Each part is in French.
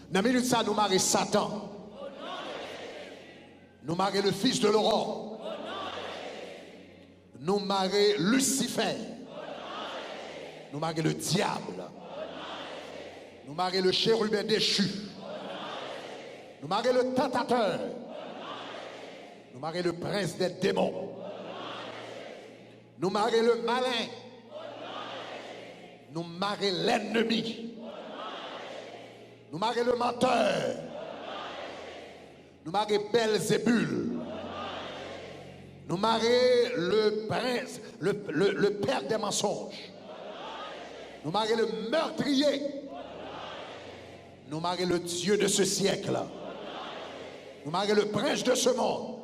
Dans la minute ça, nous marrer Satan. Nous marrer le fils de l'aurore. Nous marrer Lucifer. Nous marrer le diable. Nous marrer le chérubin déchu. Nous marrer le tentateur. Nous marrer le prince des démons. Nous marrer le malin. Nous marrer l'ennemi. Nous marrer le menteur. Nous marrer Belzébul. Nous marrer le prince, le père des mensonges. Nous marrer le meurtrier. Nous marrer le Dieu de ce siècle. Nous marrer le prince de ce monde.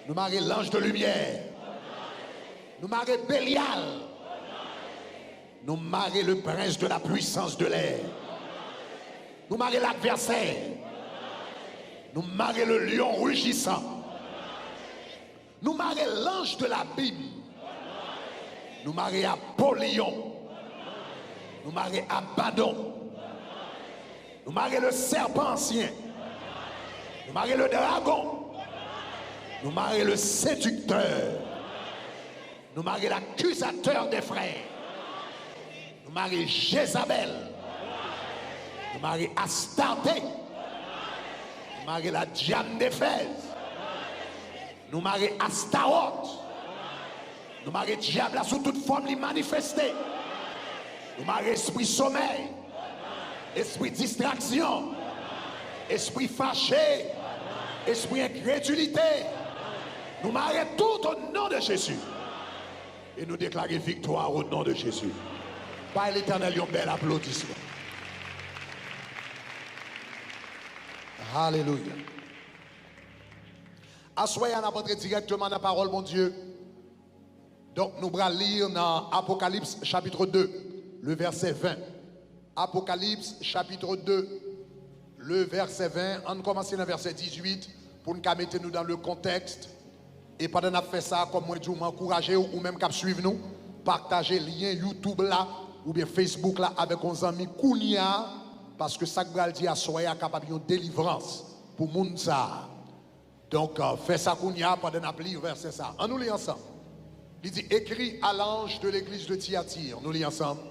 Nous marrer l'ange de lumière. Nous marrer Bélial. Nous marrer le prince de la puissance de l'air. Nous marrer l'adversaire. Nous marrer le lion rugissant. Nous marrer l'ange de l'abîme. Nous marrer Apollyon. Nous marrer Abaddon. Nous marrer le serpent ancien. Nous marrer le dragon. Nous marrer le séducteur. Nous marrer l'accusateur des frères. Nous marrer Jézabel. Nous marrer Astarté. Nous marrer la Diane d'Éphèse. Nous marrer Astaroth. Nous marrer diable sous toute forme lui manifester. Nous marrer esprit sommeil. Esprit distraction. Esprit fâché. Esprit incrédulité. Nous marrer tout au nom de Jésus. Et nous déclarer victoire au nom de Jésus. Par l'Éternel, un bel applaudissement. Alléluia. Assoyez à entrer directement dans la parole, mon Dieu. Donc, nous allons lire dans Apocalypse chapitre 2, le verset 20. Apocalypse chapitre 2, le verset 20. On commence dans le verset 18 pour nous mettre nous dans le contexte. Et pendant qu'on a fait ça, comme moi, je m'encourage ou même qu'à suivre nous, partager le lien YouTube là, ou bien Facebook là, avec nos amis Kounia, parce que ça va dire à soyez capable de délivrance pour moun ça. Donc, fais ça Kounia pendant qu'on a lu verset ça. On nous lit ensemble. Il dit, écrit à l'ange de l'église de Thyatire. Nous lit ensemble.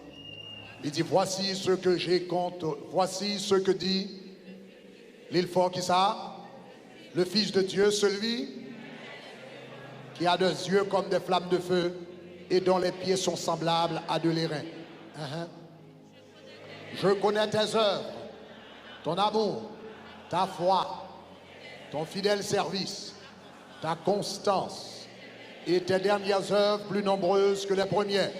Il dit, voici ce que j'ai contre, voici ce que dit l'île fort qui ça, le Fils de Dieu, celui qui a deux yeux comme des flammes de feu et dont les pieds sont semblables à de l'airain. Je connais tes œuvres, ton amour, ta foi, ton fidèle service, ta constance et tes dernières œuvres plus nombreuses que les premières.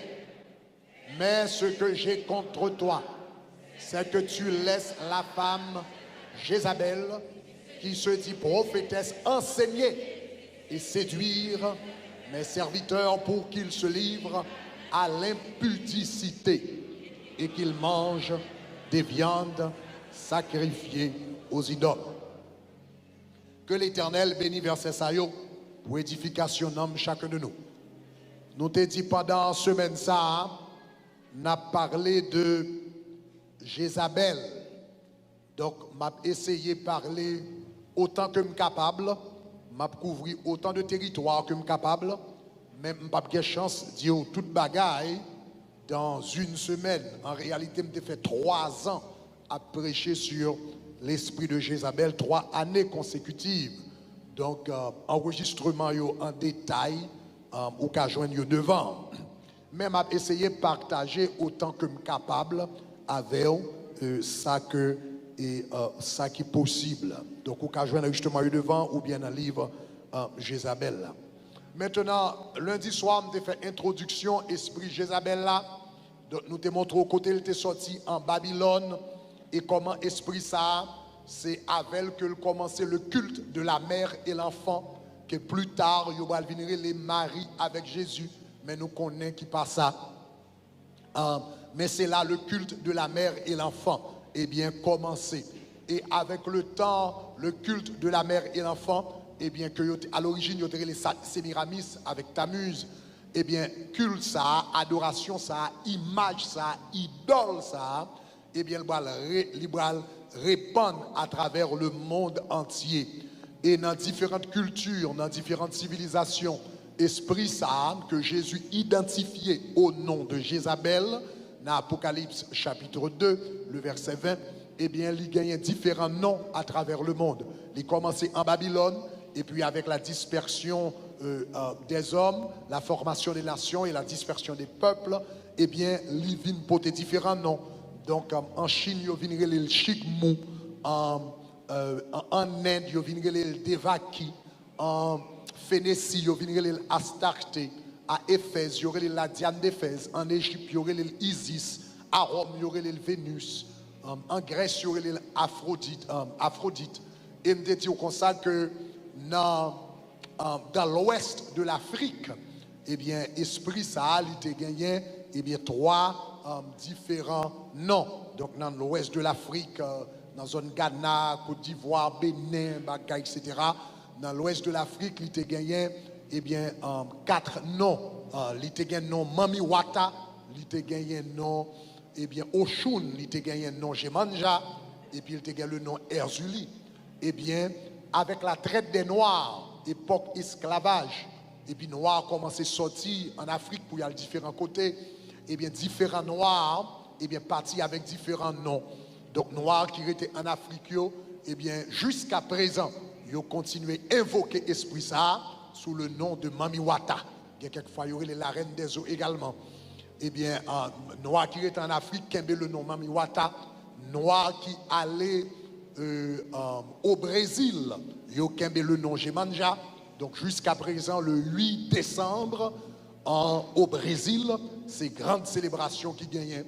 Mais ce que j'ai contre toi, c'est que tu laisses la femme Jézabel, qui se dit prophétesse, enseigner et séduire mes serviteurs pour qu'ils se livrent à l'impudicité et qu'ils mangent des viandes sacrifiées aux idoles. Que l'Éternel bénisse verset ça pour édification d'homme chacun de nous. Nous te dit pendant semaine ça, n'a parlé de Jézabel. Donc, m'a essayé de parler autant que je suis capable, m'a couvrir autant de territoires que je suis capable, mais je n'ai pas de chance de dire toute bagaille dans une semaine. En réalité, j'ai fait 3 ans à prêcher sur l'esprit de Jézabel, 3 années consécutives. Donc, enregistrement en détail, ou qu'à joindre devant. Mais j'ai essayé de partager autant que je suis capable avec ça que et ça qui est possible. Donc, ou qu'à joindre justement devant ou bien dans le livre Jézabel. Maintenant, lundi soir, nous avons fait introduction esprit Jézabel là. Donc, nous te montré au côté, il était sorti en Babylone et comment esprit ça, c'est avec que commençait le culte de la mère et l'enfant, que plus tard, il va venir les maris avec Jésus, mais nous connaissons qui passe ça. Mais c'est là le culte de la mère et l'enfant, eh bien, commencé. Et avec le temps, le culte de la mère et l'enfant, eh bien, que à l'origine, il y avait les Sémiramis avec Tammuz, eh bien, culte ça, adoration ça, image ça, idole ça, eh bien, le libéral répandre à travers le monde entier. Et dans différentes cultures, dans différentes civilisations, esprit ça que Jésus identifié au nom de Jézabel, dans Apocalypse chapitre 2, le verset 20, eh bien, il gagne différents noms à travers le monde. Il commençait en Babylone, et puis avec la dispersion des hommes, la formation des nations et la dispersion des peuples, eh bien, il vient porter différents noms. Donc, en Chine, il vient le Chikmou, en Inde, il vient le Devaki, en Phénicie, il vient le Astarté, à Éphèse, il y aurait la Diane d'Éphèse, en Égypte, il y aurait l'Isis, à Rome, il y aurait le Vénus, en Grèce, il y aurait l'Aphrodite. Et me dit comme ça que dans l'ouest de l'Afrique, eh bien, esprit ça, il a gagné eh bien, 3 différents noms. Donc, dans l'ouest de l'Afrique, dans la zone Ghana, Côte d'Ivoire, Bénin, Baka, etc. Dans l'ouest de l'Afrique, il a gagné eh bien, 4 noms. Il a gagné le nom Mamiwata, il a gagné le nom eh bien, Oshun, il a gagné le nom Jemanja, et puis il a gagné le nom Erzuli. Eh bien, avec la traite des Noirs, époque esclavage, et puis Noirs commençaient à sortir en Afrique pour y aller à différents côtés, et bien différents Noirs, et bien partis avec différents noms. Donc Noirs qui étaient en Afrique, et bien jusqu'à présent, ils ont continué à invoquer Esprit ça sous le nom de Mamiwata. Il y a quelquefois, il y aurait la reine des eaux également. Eh bien, Noirs qui étaient en Afrique, qui avaient le nom Mamiwata, Noirs qui allaient au Brésil, ils ont le nom Jemanja. Donc jusqu'à présent, le 8 décembre, au Brésil, ces grandes célébrations qui gagnaient,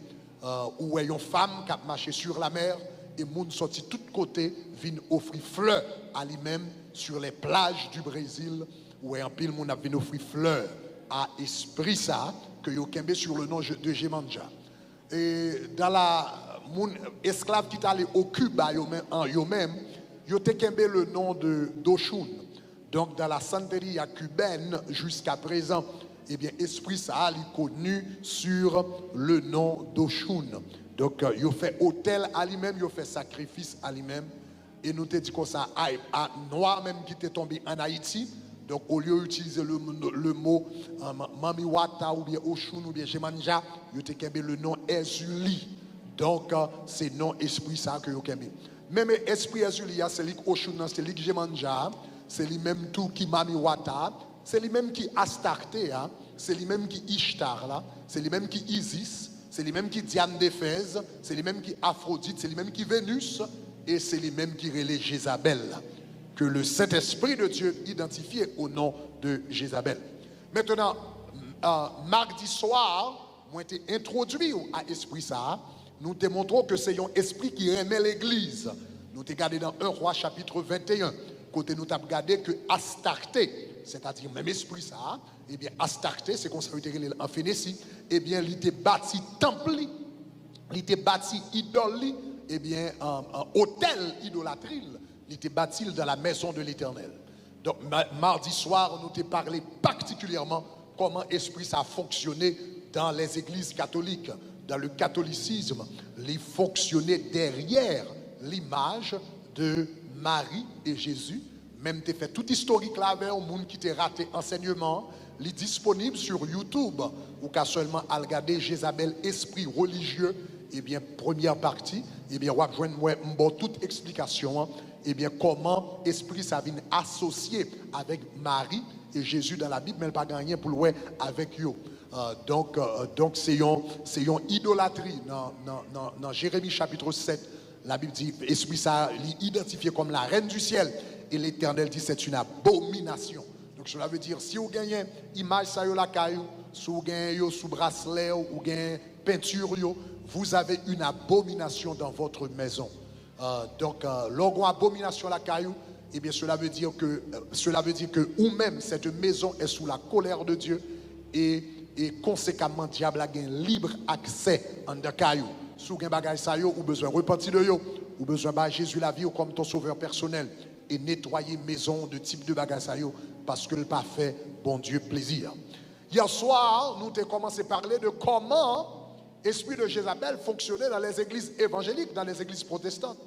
où il y a une femme qui a marché sur la mer, et moun sorti de tous côtés, viennent offrir fleurs à lui-même sur les plages du Brésil, où un pile moun a venu offrir fleurs à esprit ça, que yo kembe sur le nom de Jemanja. Et dans la moun esclave qui est allé au Cuba, yo-même, yo te kembe le nom d'Oshun. Donc dans la santeria cubaine, jusqu'à présent, eh bien, esprit ça est connu sur le nom d'Oshun. Donc, il fait hôtel à lui-même, il fait sacrifice à lui-même. Et nous te dit comme ça, à Noir même qui était tombé en Haïti. Donc, au lieu d'utiliser le mot Mamiwata ou bien Oshun ou bien Jemanja, il a le nom Ezuli. Donc, c'est non esprit ça que il a. Même esprit Ezuli, c'est lui Oshun, c'est lui Jemanja, c'est lui-même tout qui Mamiwata, c'est lui-même qui Astarté, c'est lui-même qui Ishtar, c'est lui-même qui Isis. C'est lui-même qui Diane d'Éphèse, c'est lui-même qui Aphrodite, c'est lui-même qui Vénus, et c'est lui-même qui relève Jézabel, que le Saint-Esprit de Dieu identifiait au nom de Jézabel. Maintenant, mardi soir, moi été introduit à esprit ça, nous te montrons que c'est un esprit qui remet l'église. Nous te regardé dans 1 Roi chapitre 21, côté nous t'avons regardé que Astarté, c'est-à-dire même esprit ça, eh bien Astarté, c'est qu'on s'est en Phénicie, eh bien il était bâti temple, il était bâti idole, eh bien un hôtel idolâtrie, il était bâti dans la maison de l'Éternel. Donc mardi soir, nous t'ai parlé particulièrement comment esprit ça a fonctionné dans les églises catholiques, dans le catholicisme, il fonctionnait derrière l'image de Marie et Jésus. Même tu fait tout historique là avec un monde qui t'a raté enseignement, il est disponible sur YouTube ou qu'à seulement à regarder Jézabel esprit religieux. Eh bien première partie, eh bien on va joindre moi toute explication, eh bien comment esprit ça vient associé avec Marie et Jésus dans la Bible, mais elle pas gagné pour le avec eux. Donc c'est une idolâtrie dans Jérémie chapitre 7. La Bible dit esprit ça identifié comme la reine du ciel. Et l'Éternel dit c'est une abomination. Donc cela veut dire si vous gagnez image ça yo la caillou, si vous gagnez sous bracelet ou gagnez peinture vous avez une abomination dans votre maison. Donc lorsqu'on abomination la caillou, eh bien cela veut dire que ou même cette maison est sous la colère de Dieu et conséquemment diable a un libre accès en de caillou. Si vous avez bagage ça yo ou besoin repentir de yo, ou besoin de Jésus la vie ou comme ton sauveur personnel. Et nettoyer maison de type de bagasayo parce que le pas fait bon Dieu plaisir. Hier soir, nous avons commencé à parler de comment l'esprit de Jézabel fonctionnait dans les églises évangéliques, dans les églises protestantes.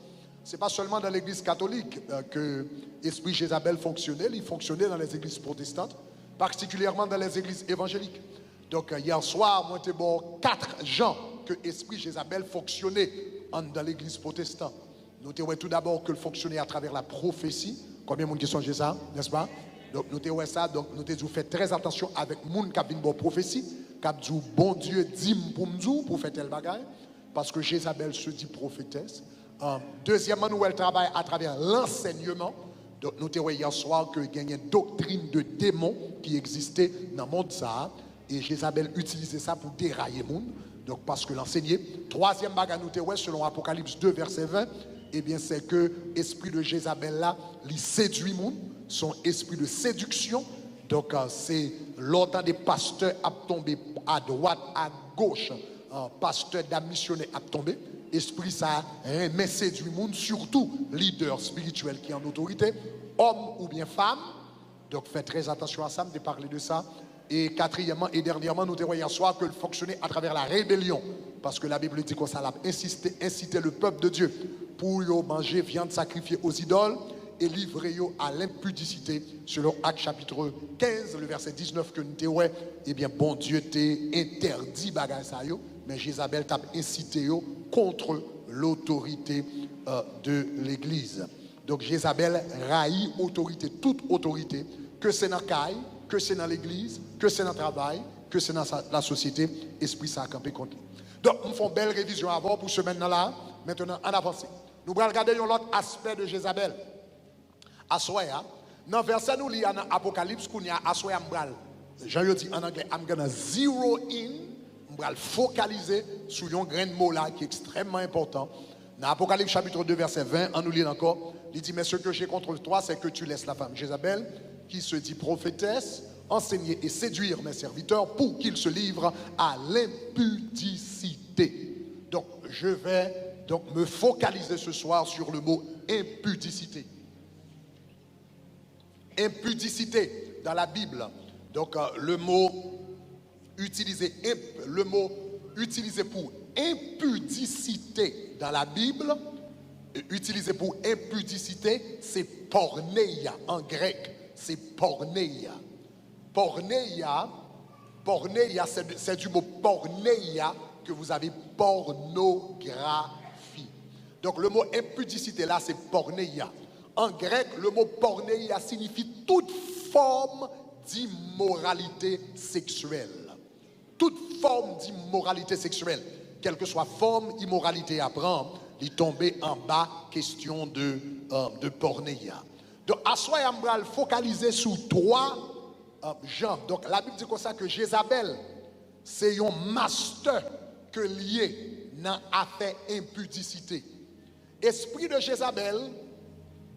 c'est pas seulement dans l'église catholique que l'esprit Jézabel fonctionnait, il fonctionnait dans les églises protestantes, particulièrement dans les églises évangéliques. Donc hier soir, moi, j'étais bon 4 gens que l'esprit Jézabel fonctionnait dans l'église protestante. Nous avons tout d'abord que le fonctionnait à travers la prophétie. Combien de monde qui sont ça, n'est-ce pas? Donc nous avons ça, donc nous avons fait très attention avec les gens qui ont une prophétie, qui ont dit bon Dieu dit pour faire tel bagage, parce que Jézabel se dit prophétesse. Deuxièmement, nous elle travaille à travers l'enseignement. Donc nous avons hier soir qu'il y a une doctrine de démons qui existait dans le monde ça. Et Jézabel utilisait ça pour dérailler le monde. Donc parce que l'enseigner. Troisième bagage nous avons selon Apocalypse 2 verset 20, eh bien c'est que l'esprit de Jézabel là, il séduit le monde, son esprit de séduction. Donc c'est longtemps des pasteurs à tomber à droite, à gauche, pasteurs d'amissionnaires à tomber. Esprit ça mais séduit le monde, surtout leader spirituel qui est en autorité, homme ou bien femme. Donc faites très attention à ça, de parler de ça. Et quatrièmement et dernièrement, nous avons hier soir que le fonctionnait à travers la rébellion. Parce que la Bible dit qu'on a incité le peuple de Dieu pour manger viande sacrifiée aux idoles et livrer à l'impudicité. Selon Actes chapitre 15, le verset 19 que nous avons, eh bien bon Dieu t'a interdit bagay ça yo, mais Jézabel t'a incité contre l'autorité de l'Église. Donc Jézabel raillit autorité, toute autorité, que c'est dans le caille, que c'est dans l'église, que c'est dans le travail, que c'est dans la société, esprit ça a campé contre lui. Donc, nous faisons une belle révision avant pour ce maintenant-là. Maintenant, en avancée. Nous allons regarder l'autre aspect de Jézabel. Assoya, dans le verset nous lisons dans Apocalypse, qu'on y a Assoya Mbral. Jean dit en anglais, I'm gonna zero in, Mbral focaliser sur un grain de mot là qui est extrêmement important. Dans Apocalypse chapitre 2, verset 20, on nous lit encore, il dit, mais ce que j'ai contre toi, c'est que tu laisses la femme Jézabel, qui se dit prophétesse, enseigner et séduire mes serviteurs pour qu'ils se livrent à l'impudicité. Donc, je vais donc me focaliser ce soir sur le mot impudicité. Impudicité dans la Bible. Donc, le mot utilisé pour impudicité dans la Bible, utilisé pour impudicité, c'est porneia en grec. C'est porneia. Porneia, c'est du mot porneia que vous avez pornographie. Donc le mot impudicité là, c'est porneia. En grec, le mot porneia signifie toute forme d'immoralité sexuelle. Toute forme d'immoralité sexuelle. Quelle que soit forme d'immoralité à prendre, il tombait en bas, question de porneia. Donc, Assoy Ambral focalisé sur 3 gens. Donc, la Bible dit comme ça que Jézabel, c'est un master que lié dans l'affaire impudicité. Esprit de Jézabel,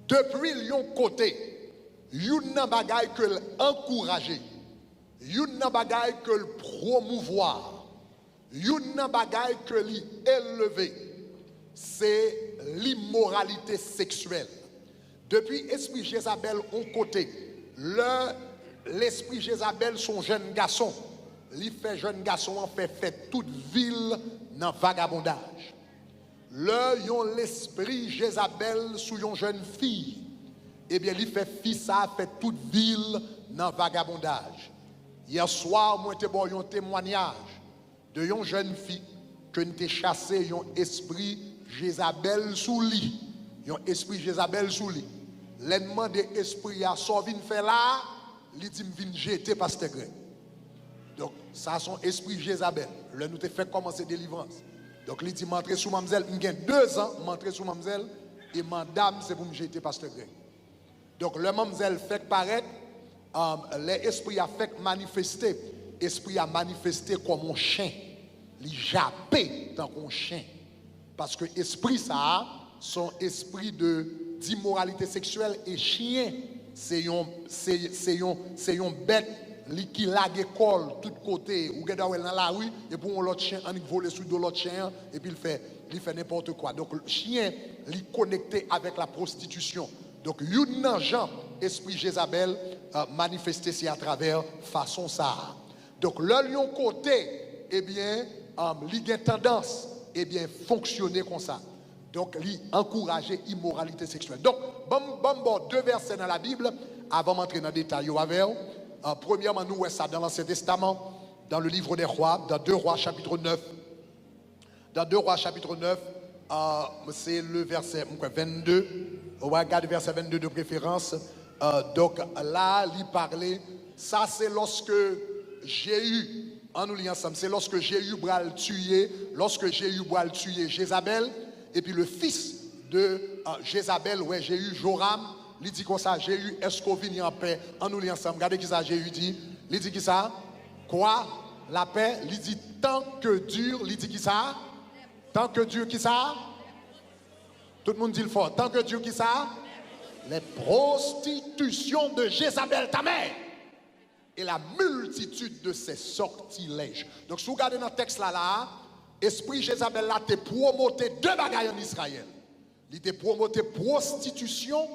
depuis l'un côté, il n'a bagaille que l'encourager, il n'a bagaille que le promouvoir, il n'a bagaille que l'élever. C'est l'immoralité sexuelle. Depuis l'esprit Jézabel au côté, l'esprit Jézabel, son jeune garçon, il fait jeune garçon, en fait toute ville dans vagabondage. L'esprit Jézabel sous une jeune fille, eh bien, il fait fille ça, fait toute ville dans vagabondage. Hier soir, moi, j'ai eu un témoignage de une jeune fille que nous avons chassé un esprit Jézabel sous lit. Un esprit Jézabel sous lit. L'ennemi de l'esprit a sorti une fait là, il dit vinn jeter pasteur Greg. Donc ça son esprit Jézabel. Là nous te fait commencer délivrance. Donc il dit m'entrer sous mademoiselle, j'ai 2 ans m'entrer sous mademoiselle et madame c'est pour me jeter pasteur Greg. Donc le mademoiselle fait paraître l'esprit a fait manifester, esprit a manifesté comme un chien. Il jappé dans un chien parce que esprit ça son esprit d'immoralité sexuelle et chien, c'est un bête qui lague école tout côté ou dans la rue et pour l'autre chien on vole sous de l'autre chien et puis il fait n'importe quoi. Donc le chien il connecté avec la prostitution. Donc une gens esprit Jézabel manifesté c'est à travers façon ça. Donc le lion côté eh bien il a tendance eh bien fonctionner comme ça. Donc, il encourageait l'immoralité sexuelle. Donc, bon, deux versets dans la Bible, avant d'entrer dans le détail avec vous. Premièrement, nous voyons ça dans l'Ancien Testament, dans le livre des Rois, dans 2 Rois chapitre 9. Dans 2 Rois chapitre 9, c'est le verset 22. On va regarder le verset 22 de préférence. Donc là, il parlait, ça c'est lorsque Jéhu, en nous lisant ensemble, c'est lorsque Jéhu bral tué, Jézabel, et puis le fils de Jézabel, ouais, Jéhu, Joram, il dit comme ça, Jéhu, est-ce qu'on vient en paix? En nous lisant ensemble, regardez qui ça Jéhu dit. Il dit qui ça? Quoi? La paix? Il dit tant que dure, il dit qui ça? Tant que dure qui ça? Tout le monde dit le fort. Tant que dure qui ça? Les prostitutions de Jézabel, ta mère. Et la multitude de ses sortilèges. Donc, si vous regardez dans le texte là, esprit Jézabel là, t'es promoté deux bagailles en Israël. Il t'a promoté prostitution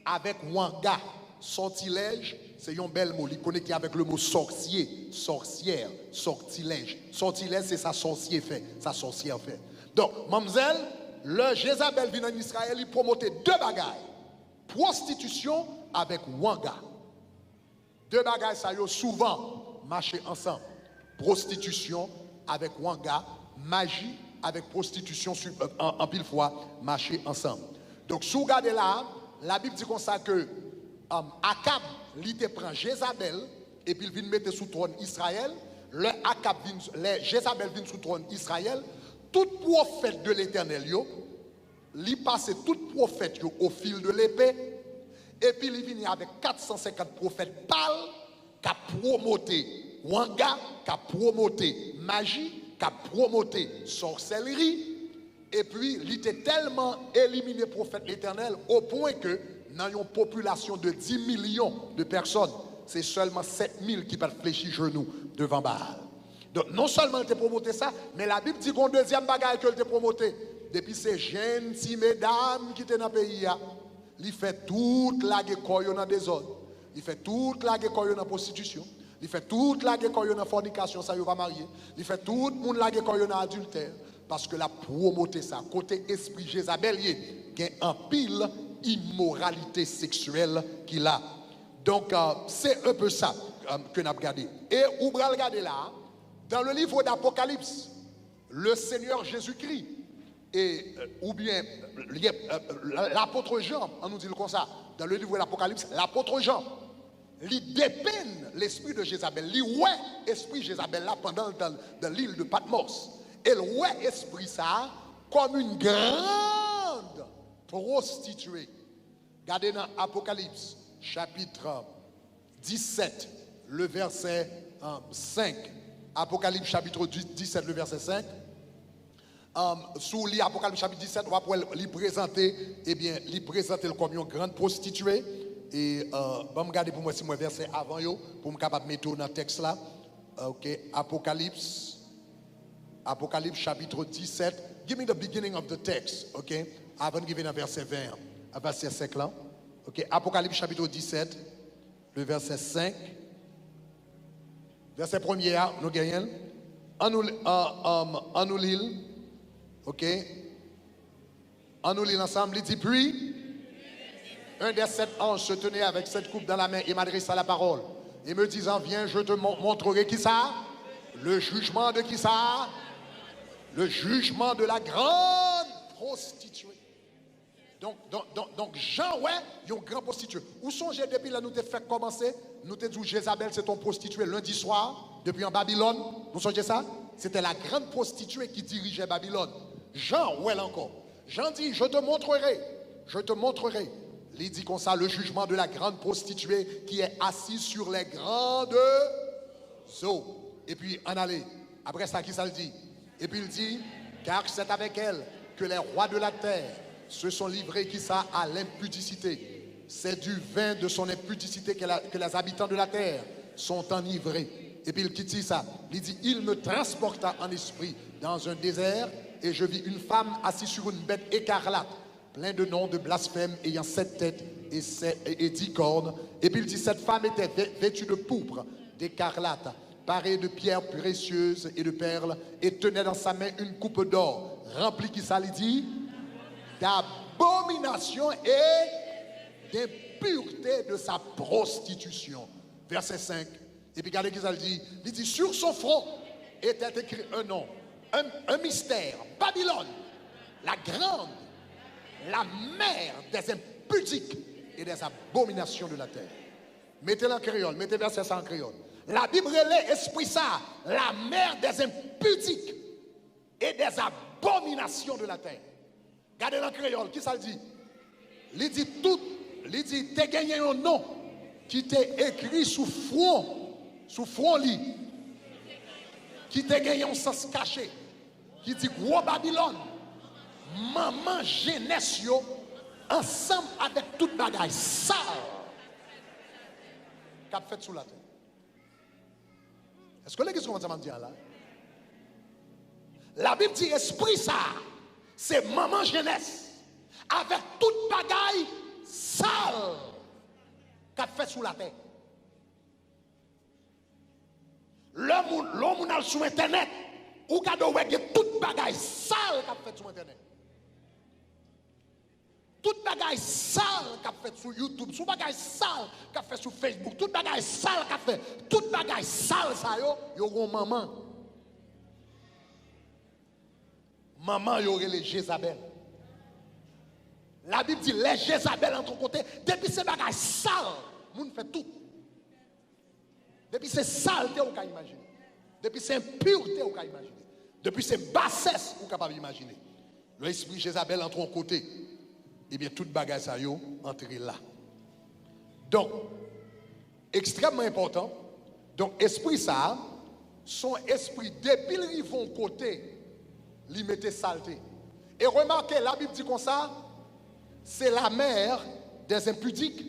avec wanga. Sortilège, c'est un bel mot. Il connecté avec le mot sorcier, sorcière, sortilège. Sortilège, c'est sa sorcière fait, sa sorcière fait. Donc, mademoiselle, le Jézabel vient en Israël, il promotait deux bagailles. Prostitution avec wanga. Deux bagailles, ça y a souvent marché ensemble. Prostitution avec wanga, magie avec prostitution en pile fois marché ensemble. Donc, si vous regardez là, la Bible dit comme ça que Akab, il te prend Jézabel et puis il vient mettre sous trône Israël. Le Akab Jézabel vient sous trône Israël. Tout prophète de l'Éternel, il passe tout prophète au fil de l'épée. Et puis il vient avec 450 prophètes pâles qui ont promoté wanga, qui ont promoté magie, qui ont promoté sorcellerie. Et puis il était tellement éliminé prophète l'Éternel au point que dans une population de 10 millions de personnes, c'est seulement 7 000 qui peuvent fléchir genoux devant Baal. Donc non seulement il t'a promoté ça, mais la Bible dit qu'on deuxième bagaille que il t'a promoté. Depuis ces jeunes, si mesdames qui étaient dans le pays, il fait toute la guerre dans le désordre. Il fait toute la guerre dans la prostitution. Il fait toute la guerre dans la fornication, ça ne va marier. Il fait tout le monde la guerre dans l'adultère. Parce que la promoté ça, côté esprit Jézabel, il y a un pile immoralité sexuelle qu'il a. Donc, c'est un peu ça que nous avons regardé. Et on va regarder là, dans le livre d'Apocalypse, le Seigneur Jésus-Christ, et, ou bien l'apôtre Jean, on nous dit comme ça, dans le livre de l'Apocalypse, l'apôtre Jean, il dépeine l'esprit de Jézabel, il ouais l'esprit Jézabel là pendant dans l'île de Patmos. Et le ouais esprit ça comme une grande prostituée. Regardez dans Apocalypse, chapitre 17, le verset 5. Apocalypse, chapitre 17, le verset 5. Sous l'Apocalypse, chapitre 17, on va pouvoir lui présenter, eh bien, lui présenter comme une grande prostituée. Et bon, regardez pour moi si moi verset avant yo, pour me capable mettre dans le texte là. OK, Apocalypse chapitre 17. Give me the beginning of the text, OK? Avant de giving un verset 20, un verset 5 là. OK, Apocalypse chapitre 17, le verset 5. Verset 1er, nous gagnons. En nous lit, OK? En nous lit ensemble, il dit puis. Un des 7 anges se tenait avec cette coupe dans la main et m'adressa la parole. Et me disant, viens, je te montrerai qui ça? Le jugement de qui ça? Le jugement de la grande prostituée. Donc Jean, ouais, il y a une grande prostituée. Où songez depuis là, nous t'ai fait commencer? Nous t'ai dit, Jézabel, c'est ton prostituée lundi soir, depuis en Babylone. Vous songez ça? C'était la grande prostituée qui dirigeait Babylone. Jean, ouais, là encore. Jean dit, je te montrerai. Il dit comme ça, le jugement de la grande prostituée qui est assise sur les grandes eaux. Et puis, en aller. Après ça, qui ça le dit? Et puis il dit, car c'est avec elle que les rois de la terre se sont livrés qui ça à l'impudicité. C'est du vin de son impudicité que les habitants de la terre sont enivrés. Et puis il dit ça. Il dit, il me transporta en esprit dans un désert et je vis une femme assise sur une bête écarlate, plein de noms de blasphème, ayant 7 têtes et 10 cornes. Et puis il dit, cette femme était vêtue de pourpre, d'écarlate, parée de pierres précieuses et de perles, et tenait dans sa main une coupe d'or, remplie qui ça lui dit, d'abomination et d'impureté de sa prostitution. Verset 5. Et puis regardez ce qu'il dit. Il dit, sur son front était écrit un nom, un mystère, Babylone, la grande, la mère des impudiques et des abominations de la terre. Mettez-le en créole, mettez verset 5 en créole. La Bible relève esprit ça, la mère des impudiques et des abominations de la terre. Regardez le créole, qui ça le dit? Il dit tout, il dit, t'es gagné un nom qui t'est écrit sous front lit, qui t'est gagné un sens caché, qui dit gros Babylone, maman jeunesse yo, ensemble avec toute bagaille sale, qu'a fait sous la terre. Est-ce que l'église commence à dire là? La Bible dit esprit ça, c'est maman jeunesse, avec toute bagaille sale, qu'a fait sous la terre. L'homme sur internet, ou qu'a de toute bagaille sale qu'a fait sur internet. Toute bagaille sale qu'a fait sur YouTube, toute bagaille sale qu'a fait sur Facebook, toute bagaille sale qu'a fait, toute bagaille sale ça yo maman. Maman yo les Jézabel. La Bible dit les Jézabel entre côté, depuis ces bagailles sales, moun fait tout. Depuis ces saletés ou qu'a imaginer. Depuis ces impuretés ou qu'a imaginer. Depuis ces bassesses ou capable d'imaginer. L'esprit Jézabel entre en côté. Eh bien, toute bagaille ça yo entrer là. Donc, extrêmement important. Donc, esprit ça, son esprit, depuis le vont côté, lui mettait saleté. Et remarquez, la Bible dit comme ça, c'est la mère des impudiques,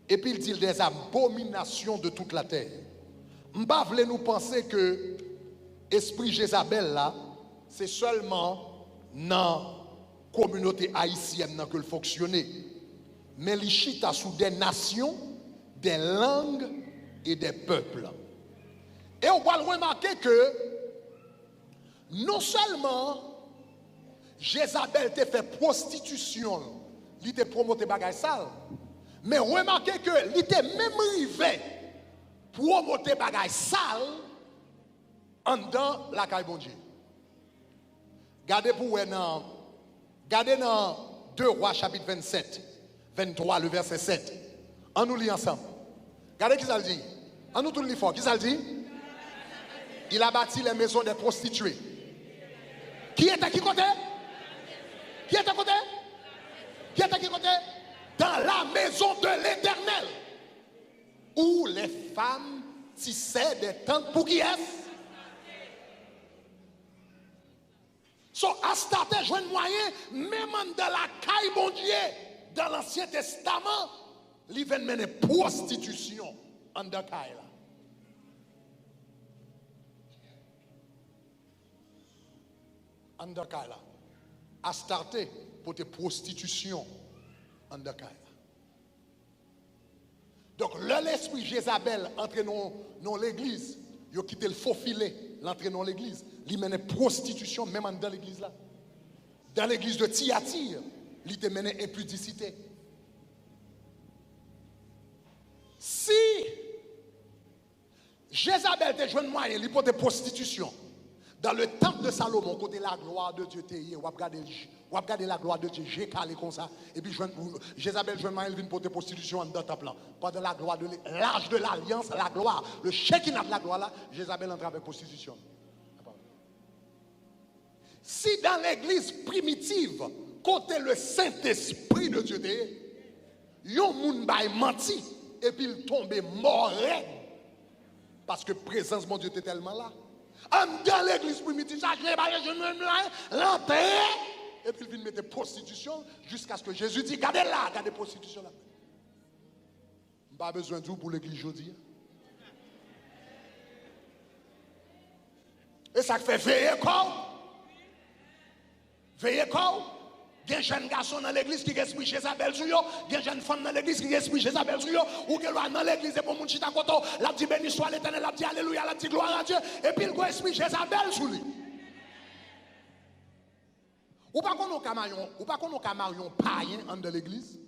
et puis il dit des abominations de toute la terre. M'ba vle nous penser que esprit Jézabel là, c'est seulement dans communauté haïtienne que le fonctionner, mais les chita sous des nations, des langues et des peuples. Et on va remarquer que non seulement Jézabel te fait prostitution, il te promoté bagay sale, mais remarquez que il te même arrivé promoter bagay sale en dans la caille bon Dieu. Gardez pour Regardez dans 2 Rois chapitre 27, 23, le verset 7. On nous lit ensemble. Regardez qui ça le dit. On nous tout lit fort. Qui ça le dit? Il a bâti les maisons des prostituées. Qui est à qui côté? Qui est à côté? Qui est à qui côté? Dans la maison de l'Éternel. Où les femmes tissaient des tentes pour qui est-ce? So, Astarte joue un moyen, même dans la caille bon Dieu, dans l'Ancien Testament, il vient mener prostitution en dans caille là. En dans caille là. Astarte pour te prostitution en dans caille là. Donc, l'esprit Jézabel entre dans l'église, il a quitté le faux filet, l'entrée dans l'église. Il menait prostitution même dans l'église là. Dans l'église de Thyatire, il te menait impudicité. Si Jézabel te joint moyen, il porte prostitution. Dans le temple de Salomon, côté la gloire de Dieu, ou regarder la gloire de Dieu, j'ai calé comme ça. Et puis Jézabel joint moyen, il vient porter prostitution dans le temple là. Pendant la gloire de l'âge de l'alliance, la gloire, le Shekinah de la gloire là, Jézabel entre avec prostitution. Si dans l'église primitive, côté le Saint-Esprit de Dieu, yon moun bay menti, et puis il tombe mort. Parce que présence mon Dieu était tellement là. Dans l'église primitive, ça, l'entrée, et puis il vient mettre prostitution jusqu'à ce que Jésus dit, regardez là, regardez prostitution là. Pas besoin de vous pour l'église aujourd'hui. Et ça fait veiller quoi? Veillez quoi? Il y a un jeune garçon dans l'église qui esprit Jézabel sur yo, il y a une jeune femme dans l'église qui esprit Jézabel sur yo, ou que l'on dans l'église et pour mon chita koto, la dit béni soit l'Éternel, la dit alléluia, la dit gloire à Dieu, et puis il y a esprit Jézabel sur lui. Ou pas qu'on a marion païen de l'église?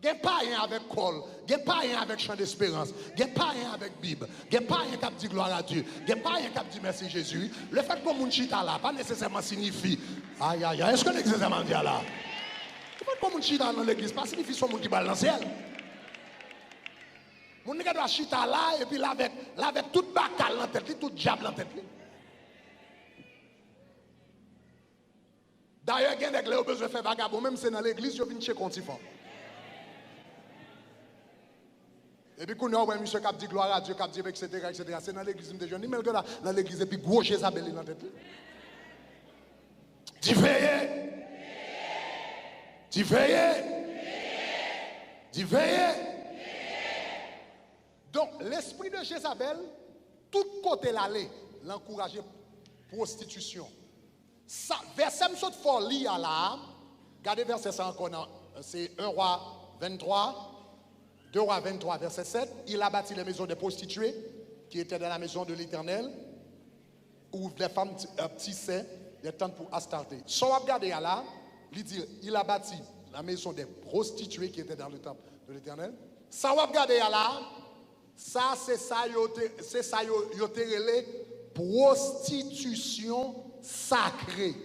Gen païen avec col, gen païen avec chant d'espérance, gen païen avec Bible, gen païen qui dit gloire à Dieu, gen païen qui dit merci Jésus. Le fait que mon chita là, pas nécessairement signifie, aïe aïe aïe, est-ce que nécessairement dit là? Le fait que mon chita dans l'église, pas signifie son monde qui va dans le ciel. Mon nègre doit chita là, et puis là avec toute bacal dans la tête, tout diable dans la tête. D'ailleurs, il y a des gens qui ont besoin de faire vagabond, même si c'est dans l'église, je viens chez Contifon. Et puis, quand on a monsieur qui dit gloire à Dieu, qui dit etc., etc., c'est dans l'église de jeunes, mais dans l'église, et puis gros Jézabel dans la tête. Tu veillez. Tu veillez. Tu veillez. Donc, l'esprit de Jézabel, tout côté l'aller, l'encourager prostitution. Ça, verset me saute fort li à là. Regardez verset 100 encore, c'est 1 roi 23. 2 rois 23, verset 7, il a bâti les maisons des prostituées qui étaient dans la maison de l'Éternel, où les femmes tissaient des tentes pour Astarté. Si on regarde là, il dit, il a bâti la maison des prostituées qui étaient dans le temple de l'Éternel. Si on regarde là, ça c'est ça, il relé prostitution sacrée.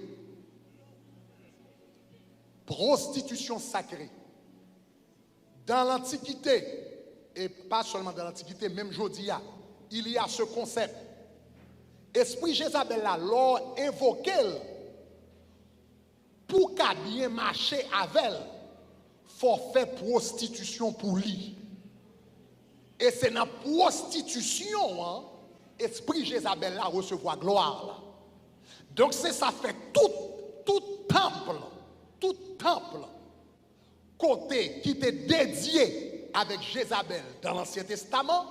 Prostitution sacrée. Dans l'Antiquité, et pas seulement dans l'Antiquité, même aujourd'hui, il y a ce concept. Esprit Jézabel là, l'a invoqué pour qu'à bien marcher avec elle, il faut faire prostitution pour lui. Et c'est dans la prostitution, Esprit Jézabel là recevoir gloire. Là. Donc c'est ça fait tout temple. Côté qui était dédié avec Jézabel dans l'Ancien Testament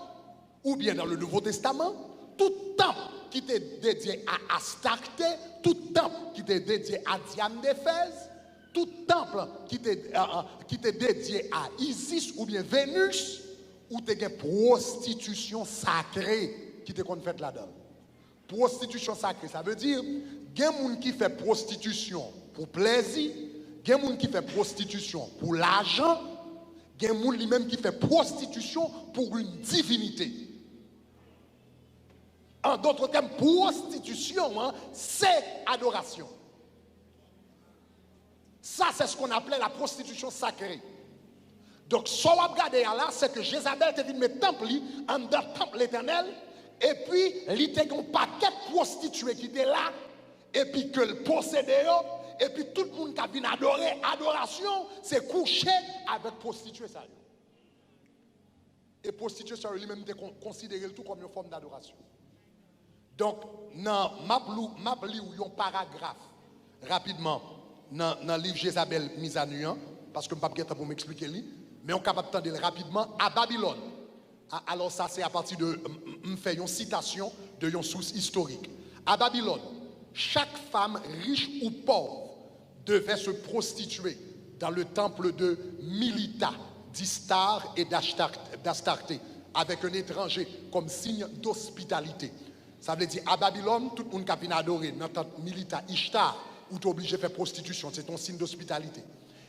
ou bien dans le Nouveau Testament, tout temple qui était dédié à Astarté, tout temple qui était dédié à Diane d'Éphèse, tout temple qui était dédié à Isis ou bien Vénus, où tu as une prostitution sacrée qui te fait là-dedans. Prostitution sacrée, ça veut dire qu'il y a des gens qui font prostitution pour plaisir. Il y a des gens qui font prostitution pour l'argent, il y a des gens lui-même qui font prostitution pour une divinité. En d'autres termes, prostitution, c'est adoration. Ça, c'est ce qu'on appelait la prostitution sacrée. Donc, ce qu'on va regarder là, c'est que Jézabel était venu mettre temple en dans le temple l'Éternel, et puis, il y avait un paquet de prostituées qui étaient là, et puis que le possédait. Et puis tout le monde qui a venu adorer, adoration, c'est coucher avec prostituée. Et prostituée, ça lui-même considéré tout comme une forme d'adoration. Donc, dans m'a lu un paragraphe rapidement dans le livre Jézabel mise à nu, parce que je ne peux pas pour m'expliquer, mais on est capable d'entendre rapidement à Babylone. Alors ça, c'est à partir de me faire une citation de une source historique. À Babylone, chaque femme riche ou pauvre devait se prostituer dans le temple de Milita, d'Istar et d'Astarté, avec un étranger comme signe d'hospitalité. Ça veut dire à Babylone, tout le monde qui a adoré dans le temple Milita, Ishtar, où tu es obligé de faire prostitution, c'est ton signe d'hospitalité.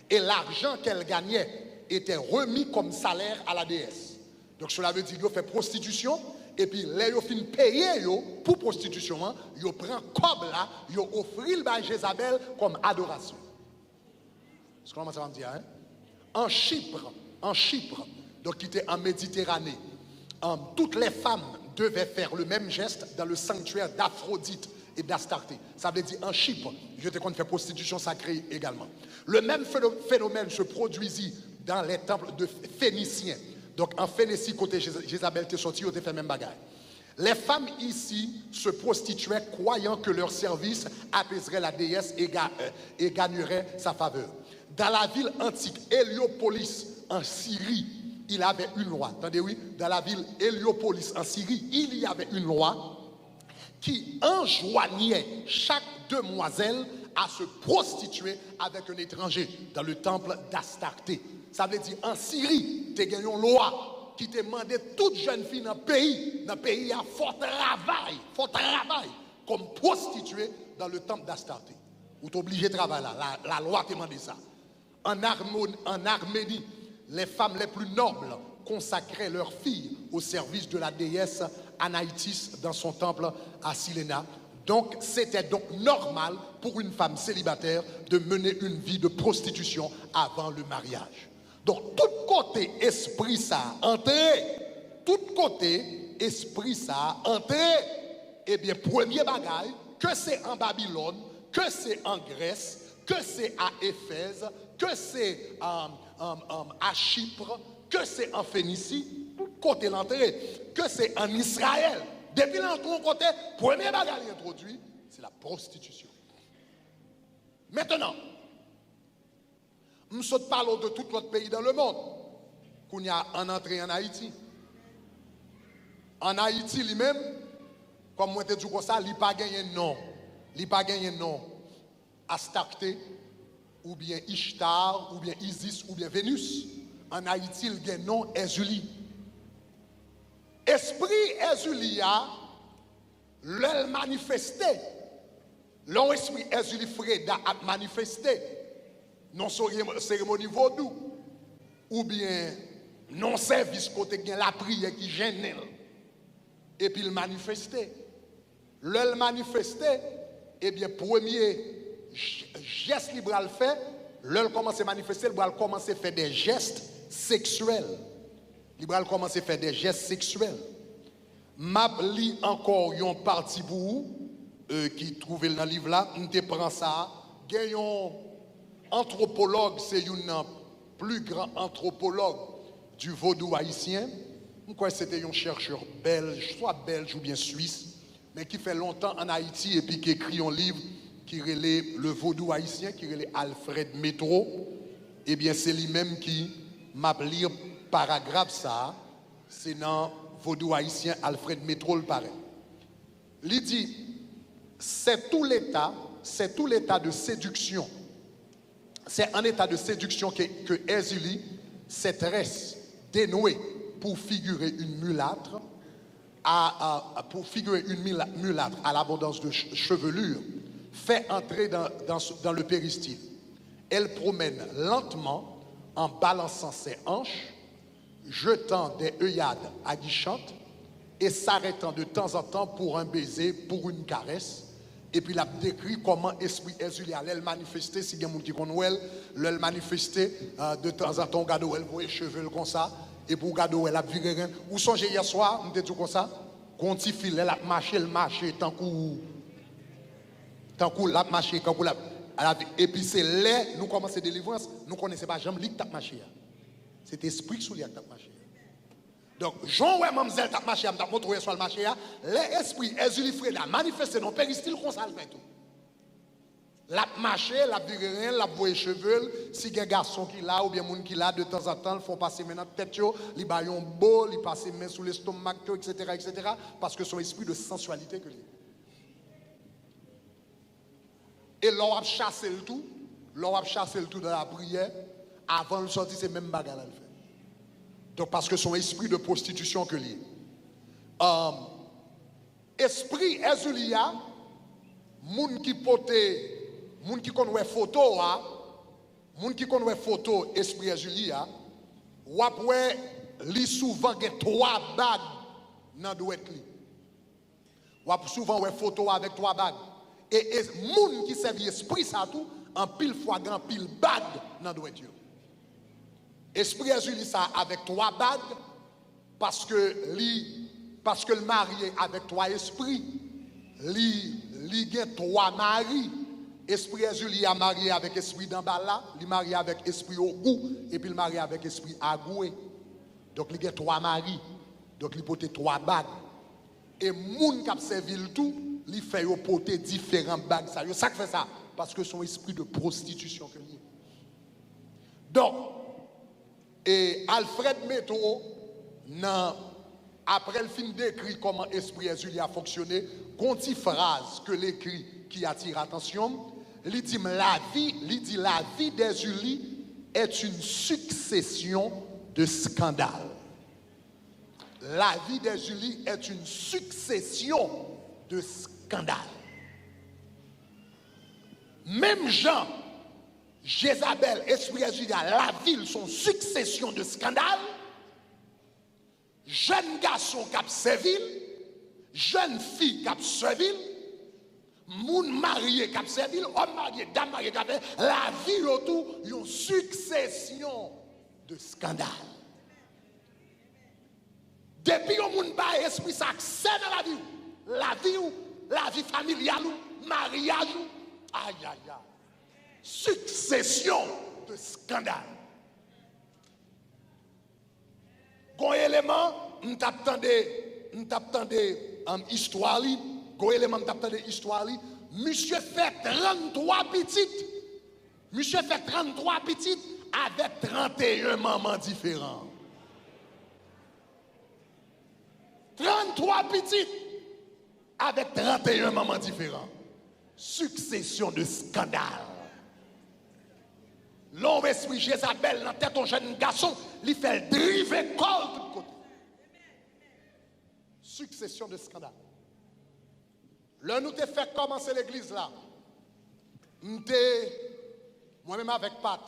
Et l'argent qu'elle gagnait était remis comme salaire à la déesse. Donc cela veut dire qu'elle fait prostitution, et puis là, ils fin payer pour prostitution, ils prennent comme là, ils offrent à Jézabel comme adoration. C'est comment ça va me dire, hein? En Chypre, donc qui était en Méditerranée, toutes les femmes devaient faire le même geste dans le sanctuaire d'Aphrodite et d'Astarté. Ça veut dire en Chypre, je te compte faire prostitution sacrée également. Le même phénomène se produisit dans les temples de Phéniciens. Donc en Phénicie, côté Jézabel était sorti, ils ont fait même bagaille. Les femmes ici se prostituaient croyant que leur service apaiserait la déesse et gagnerait sa faveur. Dans la ville antique Héliopolis en Syrie, il y avait une loi. Attendez, oui, dans la ville Héliopolis en Syrie, il y avait une loi qui enjoignait chaque demoiselle à se prostituer avec un étranger dans le temple d'Astarté. Ça veut dire en Syrie, tu as une loi qui te demandait toute jeune fille dans le pays à fort travail comme prostituée dans le temple d'Astarté. Vous êtes obligé de travailler là. La loi demande ça. En Arménie, les femmes les plus nobles consacraient leurs filles au service de la déesse Anaïtis dans son temple à Cyréna. Donc, c'était donc normal pour une femme célibataire de mener une vie de prostitution avant le mariage. Donc, tout côté esprit ça a entré, tout côté esprit ça a entré. Eh bien, premier bagaille, que c'est en Babylone, que c'est en Grèce, que c'est à Éphèse, que c'est à Chypre, que c'est en Phénicie, tout côté l'entrée, que c'est en Israël. Depuis l'entrée côté, premier bagage introduit, c'est la prostitution. Maintenant, nous parlons de tout l'autre pays dans le monde. Qu'on y a en entrée en Haïti. En Haïti lui-même, comme moi te dis comme ça, il n'a pas gagné nom. Il n'a pas gagné nom Astarté, ou bien Ishtar, ou bien Isis, ou bien Vénus. En Haïti, il gagne nom Ezuli. Esprit Ezulia, l'elle manifesté. L'esprit Ezuli Freda a manifesté. Non cérémonie vaudou. Ou bien non service côté la prière qui gêne. Et puis il manifesté. L'elle manifesté, eh bien, premier geste libre à le faire, l'elle commence à manifester, il va commencer à faire des gestes sexuels. Il va commencer à faire des gestes sexuels. M'a lit encore une partie pour vous, qui trouvait dans le livre là, on te prend ça. Il y a un anthropologue, c'est un plus grand anthropologue du vaudou haïtien. Je crois que c'était un chercheur belge, soit belge ou bien suisse, mais qui fait longtemps en Haïti et puis qui écrit un livre qui relève le vaudou haïtien, qui relève Alfred Métro. Eh bien, c'est lui-même qui m'a lire paragraphe ça, c'est dans vaudou haïtien Alfred Métro le paraît. Il dit, c'est tout l'état de séduction. C'est un état de séduction que Ezuli s'intéresse dénoué pour figurer une mulâtre, à l'abondance de chevelure, fait entrer dans le péristyle. Elle promène lentement en balançant ses hanches, jetant des œillades aguichantes et s'arrêtant de temps en temps pour un baiser, pour une caresse. Et puis il a décrit comment esprit Ezulia elle manifestait, si il y a des gens qui connaissent, elle manifestait de temps en temps, gado elle voyait les cheveux comme ça, et pour gado elle a viré rien. Vous songez hier soir, on était tout comme ça, quand il file, elle a marché, tant qu'on l'a marché, tant qu'on l'a. Et puis c'est là, nous commençons délivrance, nous ne connaissons pas jamais l'île t'a marché. C'est esprit sous l'île t'a marché. Donc, Jean ouais mamzelle t'a marché, t'a montré sur le marché, l'esprit Ezuli Freda manifesté dans le péristyle comme ça le fait tout. La marché, la virée, la boue cheveux, si il y a un garçon qui l'a ou bien un monde qui l'a de temps en temps, il faut passer maintenant tête, il baille un beau, il passe main sous l'estomac, etc., parce que son esprit de sensualité que lui. Et l'on a chassé le tout dans la prière, avant de sortir, c'est même bagarre à le faire. Donc, parce que son esprit de prostitution que lui. Esprit Ezulia, moun qui connaît photo, moun qui connaît photo, esprit Ezulia, ou après, li souvent gen 3 bagues dans douette li. Ou souvent ouais photo avec 3 bagues. Et moun qui servi esprit ça tout, en pile fois grand pile bague dans douette yo. Esprit Ezulia ça avec 3 bagues parce que le marié avec 3 esprits, li gen 3 maris. Esprit Ezulia marié avec esprit d'en bas là, il marié avec esprit au goût et puis il marié avec esprit agoué. Donc il y a 3 maris. Donc il porte 3 bagues. Et moun qui a servi le tout, il fait porter différentes bagues. Ça fait ça parce que son esprit de prostitution que lui. Donc et Alfred Métro, après le film décrit comment esprit Ezulia a fonctionné, une phrase que l'écrit qui attire l'attention, il dit la vie d'Ezulie est une succession de scandales. La vie d'Ezulie est une succession de scandales. Même Jean, Jézabel, esprit Juda, la ville sont succession de scandales. Jeune garçon qui servil, jeune fille qui servil, moun marié qui servil, homme marié, dame mariée qui servil, la vie autour, une succession de scandales. Depuis que moun ba esprit ça accès dans la vie familiale, mariage, aïe aïe aïe. Succession de scandales. Gon élément, m't'attendais histoire li, gon élément m't'attendais histoire li, monsieur fait 33 petites. Monsieur fait 33 petites avec 31 mamans différents. 33 petites avec 31 mamans différents. Succession de scandales. L'homme esprit Jézabel dans tête un jeune garçon, il fait le driver col de côté. Succession de scandales. Là, nous t'ai fait commencer l'église là. Moi-même avec Pat,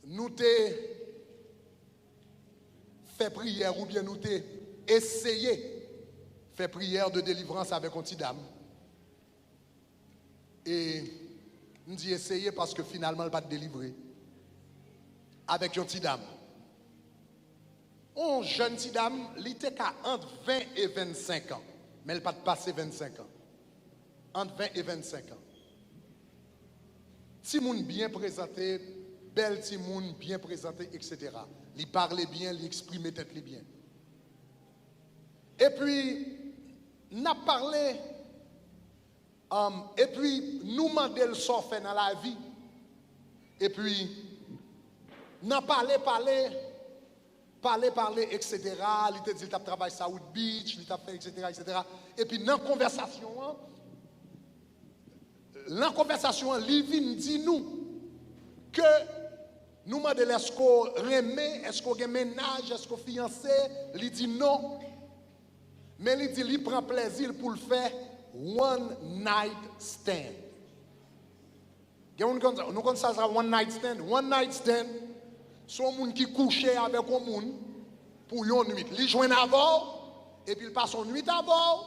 nous t'ai fait prière ou bien nous t'ai essayé faire prière de délivrance avec une petite dame. Et nous dit essayer parce que finalement, elle va te délivrer. Avec une petite dame. Une jeune petite dame, elle était entre 20 et 25 ans. Mais elle n'a pas passé 25 ans. Entre 20 et 25 ans. Timoun bien présenté, belle Timoun bien présenté, etc. Il parlait bien, il exprimait tête bien. Et puis, n'a parlé. Et puis, nous demandons le sort fait dans la vie. Et puis, n'a parlé, etc. Il te dit qu'il a travaillé à South Beach, il a fait, etc., etc. Et puis, dans la conversation, Livin dit nous que nous demandons est-ce qu'on remet, est-ce qu'on a ménage, est-ce qu'on fiancé. Il dit non. Mais il dit qu'il prend plaisir pour le faire. One night stand. Nous connaissons ça, one night stand. One night stand, c'est un monde qui couche avec un monde pour une nuit. Il joue avant, et puis il passe une nuit avant,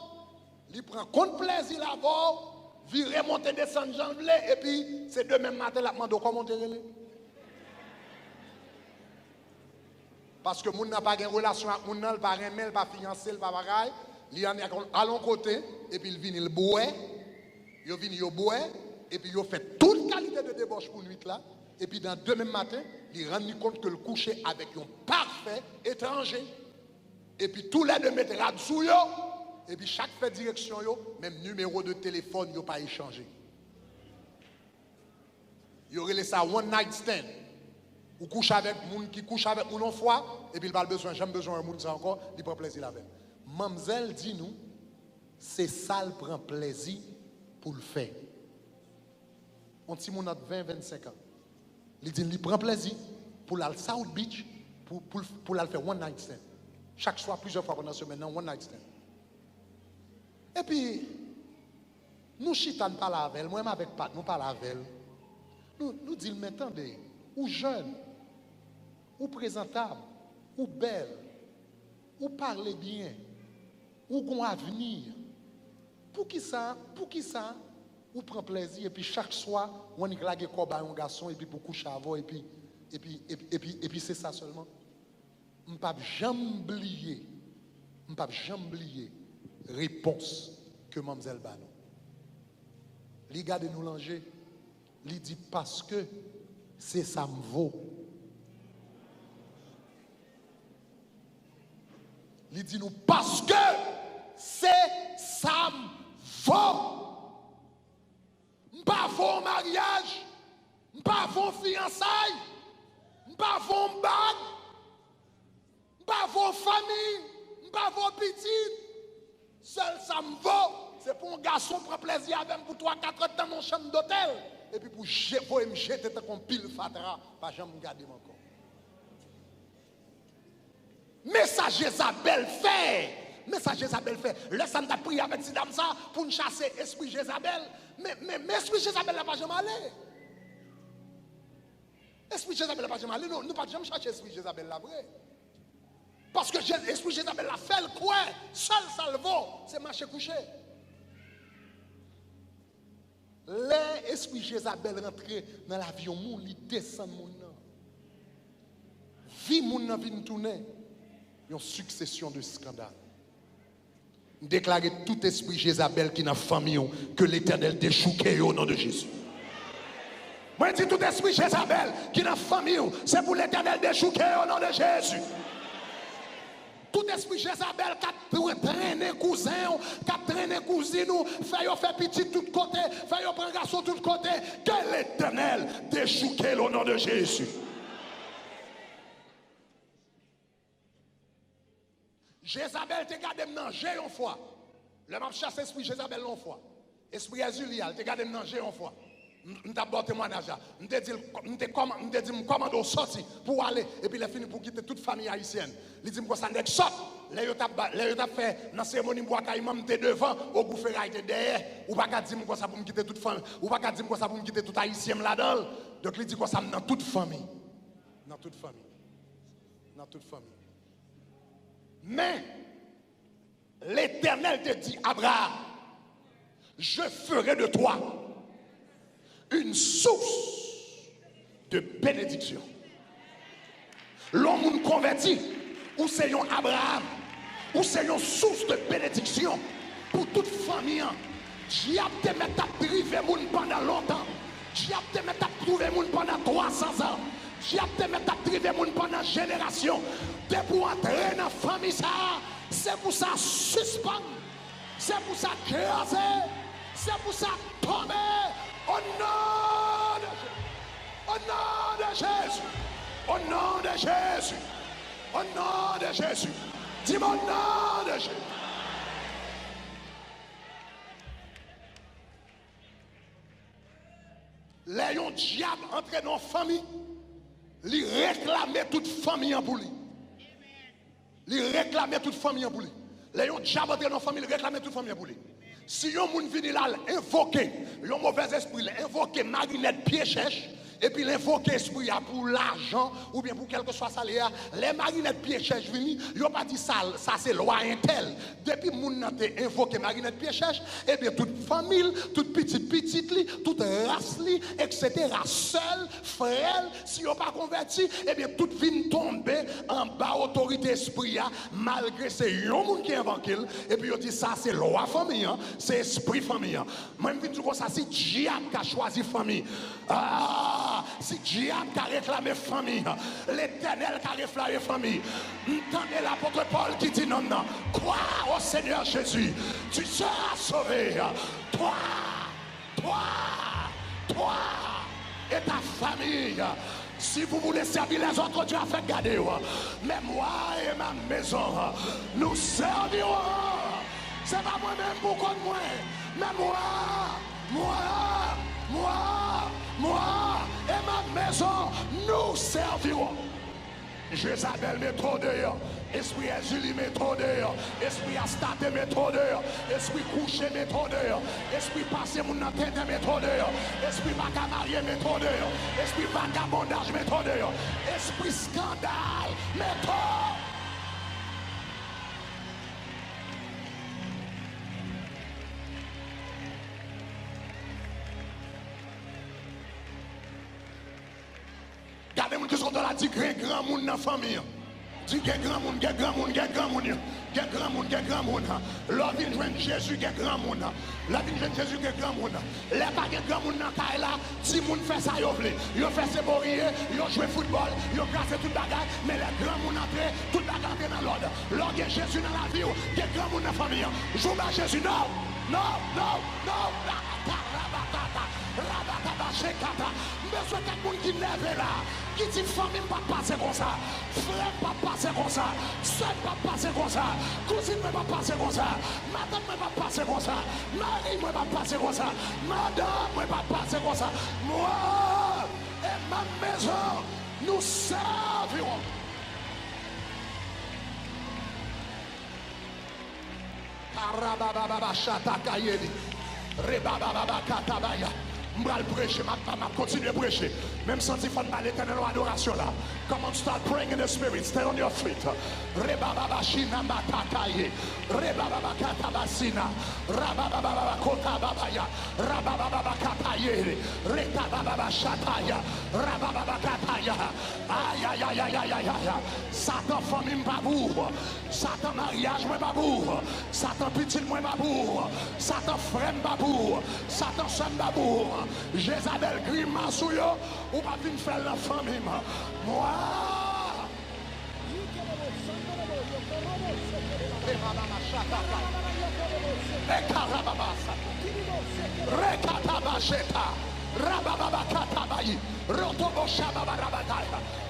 il prend compte plaisir avant, il remonte, descend, jamblé, et puis c'est demain matin, la demande comment te relève. Parce que le monde n'a pas de relation avec le monde, il n'a pas de pas fiancé, il n'a pas de bagaille. Il en est à l'autre côté, et puis il vient, il boit, il vient, il boit, et puis il fait toute qualité de débauche pour nuit là, et puis dans demain matin, il rend compte que le coucher avec un parfait étranger, et puis tous les deux mettent là-dessous, et puis chaque fait direction, même numéro de téléphone, il n'a pas échangé. Il aurait ça one night stand. Ou couche avec moun qui couche avec moun en fois, et puis il n'a pas besoin, j'aime besoin de moun ça encore, il prend plaisir avec. Mamzelle dit nous, c'est ça le prend plaisir pour le faire. On dit mon 20-25 ans. Il dit il prend plaisir pour aller à South Beach, pour aller faire one night stand. Chaque soir, plusieurs fois pendant la semaine, one night stand. Et puis, nous chitons pas la avec elle, moi-même avec Pat, nous parlons avec elle. Nous disons, mais attendez, ou jeune, ou présentable, ou belle, ou parler bien, ou qu'on avenir. Pour qui ça, ou prend plaisir, et puis chaque soir, on y glague un garçon, et puis pour coucher avant, et puis c'est ça seulement. Je ne peux jamais oublier réponse que Mamzelle Bano. Les gars de nous langer, il dit parce que c'est ça me vaut. Il dit nous parce que c'est ça me vaut. Pas vos mariage, pas vos fiançailles, pas vos bagues, pas vos familles, pas vos petites. Seul ça me vaut. C'est pour un garçon prend plaisir avec pour 3-4 ans dans mon chambre d'hôtel. Et puis pour me jeter comme pile fatra, pas jamais me garder encore. Message Jézabel fait. Message Jézabel fait. Laisse-moi prier avec ces dames ça pour nous chasser esprit Jézabel. Mais esprit Jézabel n'a pas jamais allé. Esprit Jézabel n'a pas jamais allé. Non, nous ne pas jamais chercher esprit Jézabel là vrai. Parce que l'esprit Jézabel a fait le quoi? Seul salvo, c'est marcher couché. L'esprit Jézabel rentre dans l'avion, il descend mon nom. Vie mon nom vient tourner. Une succession de scandales. Déclarer tout esprit Jézabel qui est dans la famille, que l'Éternel déchouque au nom de Jésus. Moi, je dis tout esprit Jézabel qui est dans la famille, c'est pour l'Éternel déchouque au nom de Jésus. Tout esprit Jézabel qui a traîné cousin, qui a traîné cousine, fait faire petit tout côté, fait prendre garçon tout côté, que l'Éternel déchouque au nom de Jésus. Jézabel te gardé manger une fois. Le m'a chassé esprit Jézabel une fois. Esprit Azulial te gardé manger une fois. M't'a bon témoignage. M'te dit comment sorti pour aller et puis il a fini pour quitter toute famille haïtienne. Il dit moi ça n'est que sort. Là yo t'a fait dans cérémonie bois caïman m'te devant au goufferail te derrière ou pas dire moi ça pour me quitter toute famille ou pas dire moi ça pour me quitter tout haïtien là-dedans. Donc il dit quoi ça dans toute famille. Dans toute famille. Dans toute famille. Mais l'Éternel te dit, Abraham, je ferai de toi une source de bénédiction. L'homme converti, ou c'est un Abraham, ou c'est une source de bénédiction pour toute famille. Diable te met à priver moun pendant longtemps. Diable te met à trouver moun pendant 300 ans. Diable te met à priver moun pendant génération. T'es pour entrer dans la famille, c'est pour ça suspendre, c'est pour ça craser, c'est pour ça tomber. Au nom de Jésus, au nom de Jésus, au nom de Jésus, dis-moi au nom de Jésus. Les diable entré dans la famille, il réclamait toute famille en bouli. Il réclamait toute famille en bouli. Les diable entré dans la famille, il réclamait toute famille en bouli. Si un monde vient là, invoquer un mauvais esprit, invoquer Marinette pied cherche, et puis l'invoquer esprit pour l'argent, ou bien pour quelque soit salaire, les Marinettes pied cherche viennent, ils n'ont pas dit ça c'est loi intel. Depuis que moun n'a invoqué Marinette pied cherche, et bien toute famille, toute petite, toute race, etc., seul, frère, si ils pas converti, et bien toute vie tomber en bas autorité esprit, malgré c'est un monde qui invoque, et puis ils dit ça c'est loi famille, c'est esprit famille. Moi je dis ça c'est diable qui a choisi famille. Si diable qui a réclamé famille, l'Éternel qui a réclamé famille, entendez l'apôtre Paul qui dit non, non, crois au Seigneur Jésus, tu seras sauvé. Toi et ta famille. Si vous voulez servir les autres, Dieu a fait garder. Mais moi et ma maison, nous servirons. C'est pas moi-même pour contre moi, mais moi et ma maison, nous servirons. Jézabel met trop dehors. Esprit Azuli met trop dehors. Esprit Astate met trop dehors. Esprit couché met trop dehors. Esprit passé mon tête met trop dehors. Esprit macamarié met trop dehors. Esprit vagabondage met trop dehors. Esprit scandale met trop. Regardez les gens qui sont dans la dit grand monde dans la famille. Dit grand monde, grand monde, grand monde. Grand monde, grand monde. L'homme vient joindre Jésus, grand monde. L'homme vient joindre Jésus, grand monde. Les pas grand monde dans la là, si monde fait ça, ils fait ses bourriers, ils jouent football, ils cassent toute bagarre, mais les grands monde entrent, toute bagarre dans l'ordre. L'homme vient Jésus dans la vie, grand monde dans la famille. Joue à Jésus, non. Mais c'est quelqu'un qui lève là, qui dit famille pas passer comme ça, frère pas passer comme ça, soeur pas passer comme ça, cousine ne pas passer comme ça, madame ne pas passer comme ça, mari ne pas passer comme ça, madame ne pas passer comme ça. Moi et ma maison, nous servirons. Karababa chata kayeli. Rebababa katabaya. M'bral prêcher, m'a continue à prêcher. Même sans dire faut pas l'éternel en adoration là. Come on, start praying in the spirit. Stay on your feet. Rebababa shina matakaye. Rebababa katabasina. Rabababa kotababaya. Rabababa kataye. Retababa shataya. Rabababa kataya. Aïe aïe aïe aïe aïe aïe. Satan famille m'babour. Satan mariage moi babour. Satan petit moi babour. Satan frère babour. Satan son babour. Jézabel grimace ou yo, ou pas venir faire la famille. Moi.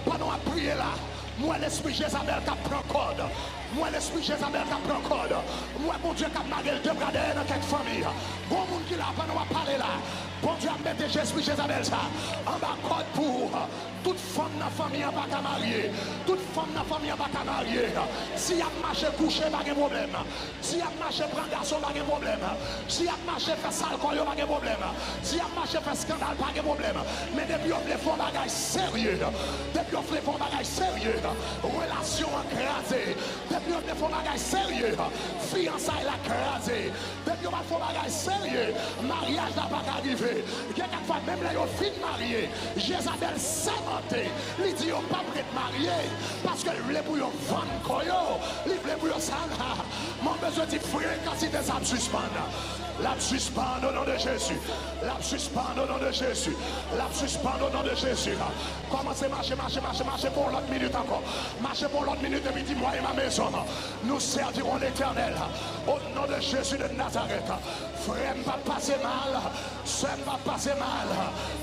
Pendant à prier là, moi l'esprit Jézabel qui prend code. Moi l'esprit Jézabel qui prend code. Moi mon Dieu qui a marqué le dégradé dans quelques familles. Bon monde qui l'a pendant à parler là. Bon Dieu a mis l'esprit Jézabel ça. En bas code pour toute femme dans la famille n'a pas qu'à marier. Toute femme dans la famille n'a pas qu'à marier. Si y a marché couché, pas de problème. Si y a marché prendre garçon, pas de problème. Si y a marché faire sale pas de problème. Si y a marché faire scandale, pas de problème. Mais depuis on fait un bagage sérieux. Depuis on fait un bagage sérieux. Relation écrasée. Depuis on fait un bagage sérieux. Fiançailles la crasée. Depuis on fait un bagage sérieux. Mariage n'a pas arrivé. Quelquefois même là, on fin marié. Jézabel s'inventé. Il dit on pas prêt de marier. Parce que les bouillons vendent koyo. Les bouillons ça. Mon besoin de fréquenter des âmes suspendent. La suspend au nom de Jésus. La suspend au nom de Jésus. La suspend au nom de Jésus. Commencez à marcher pour l'autre minute encore. Marchez pour l'autre minute et puis dis-moi et ma maison. Nous servirons l'Éternel. Au nom de Jésus de Nazareth. Frère va passer mal. Soeur va passer mal.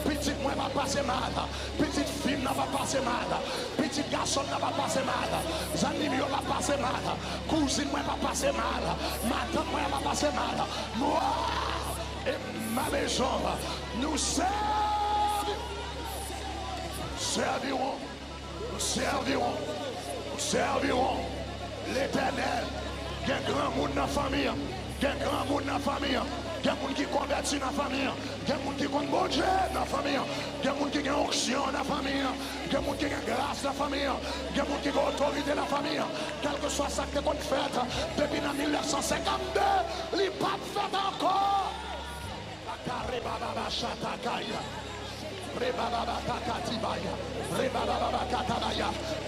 Petite moi va passer mal. Petite fille n'a pas passé mal. Petit garçon n'a pas passé mal. Zanimio va passer mal. Cousine moi va passer mal. Ma tante moi va passer mal. Moi et ma maison, nous servirons l'Éternel. Il y a un grand monde dans la famille. Il y a un grand monde dans la famille. Il y a des gens qui convertissent dans la famille. Il y a des gens qui comptent bon Dieu dans la famille. Il y a des gens qui ont onction dans la famille. Il y a des gens qui ont grâce dans la famille. Il y a des gens qui ont autorité dans la famille. Quel que soit ça que tu as fait, depuis 1952, il n'est pas fait encore.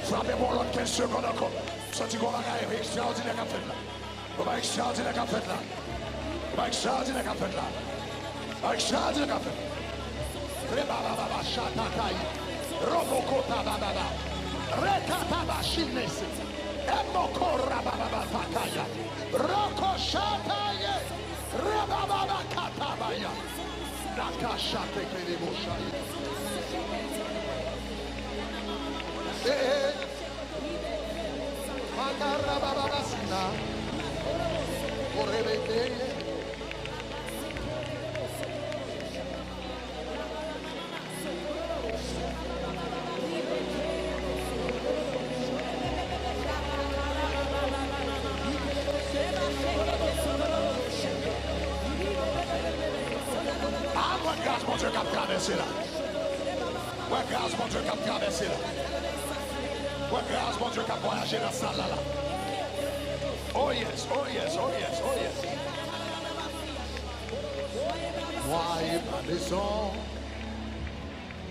Frappez pour l'autre 15 secondes encore. Senti qu'on va gagner extraordinaire qu'a fait là. On va extraordinaire qu'a fait là. On va extraordinaire qu'a fait là. Extraordinaire qu'a fait. Rebababa chatakai. Robokota bababa. Rekataba shinese. Emoko rabababa takaya. Roko chataye. Rebababa katabaya. Nakashate keleboshaya. Makarababasina. Orebeke. Grâce, mon Dieu, qui a traversé là. Ouais, grâce, mon Dieu, qui a traversé là. Ouais, grâce, mon Dieu, qui a voyagé dans ça là. Oh yes, oh yes, oh yes, oh yes. Moi et ma maison,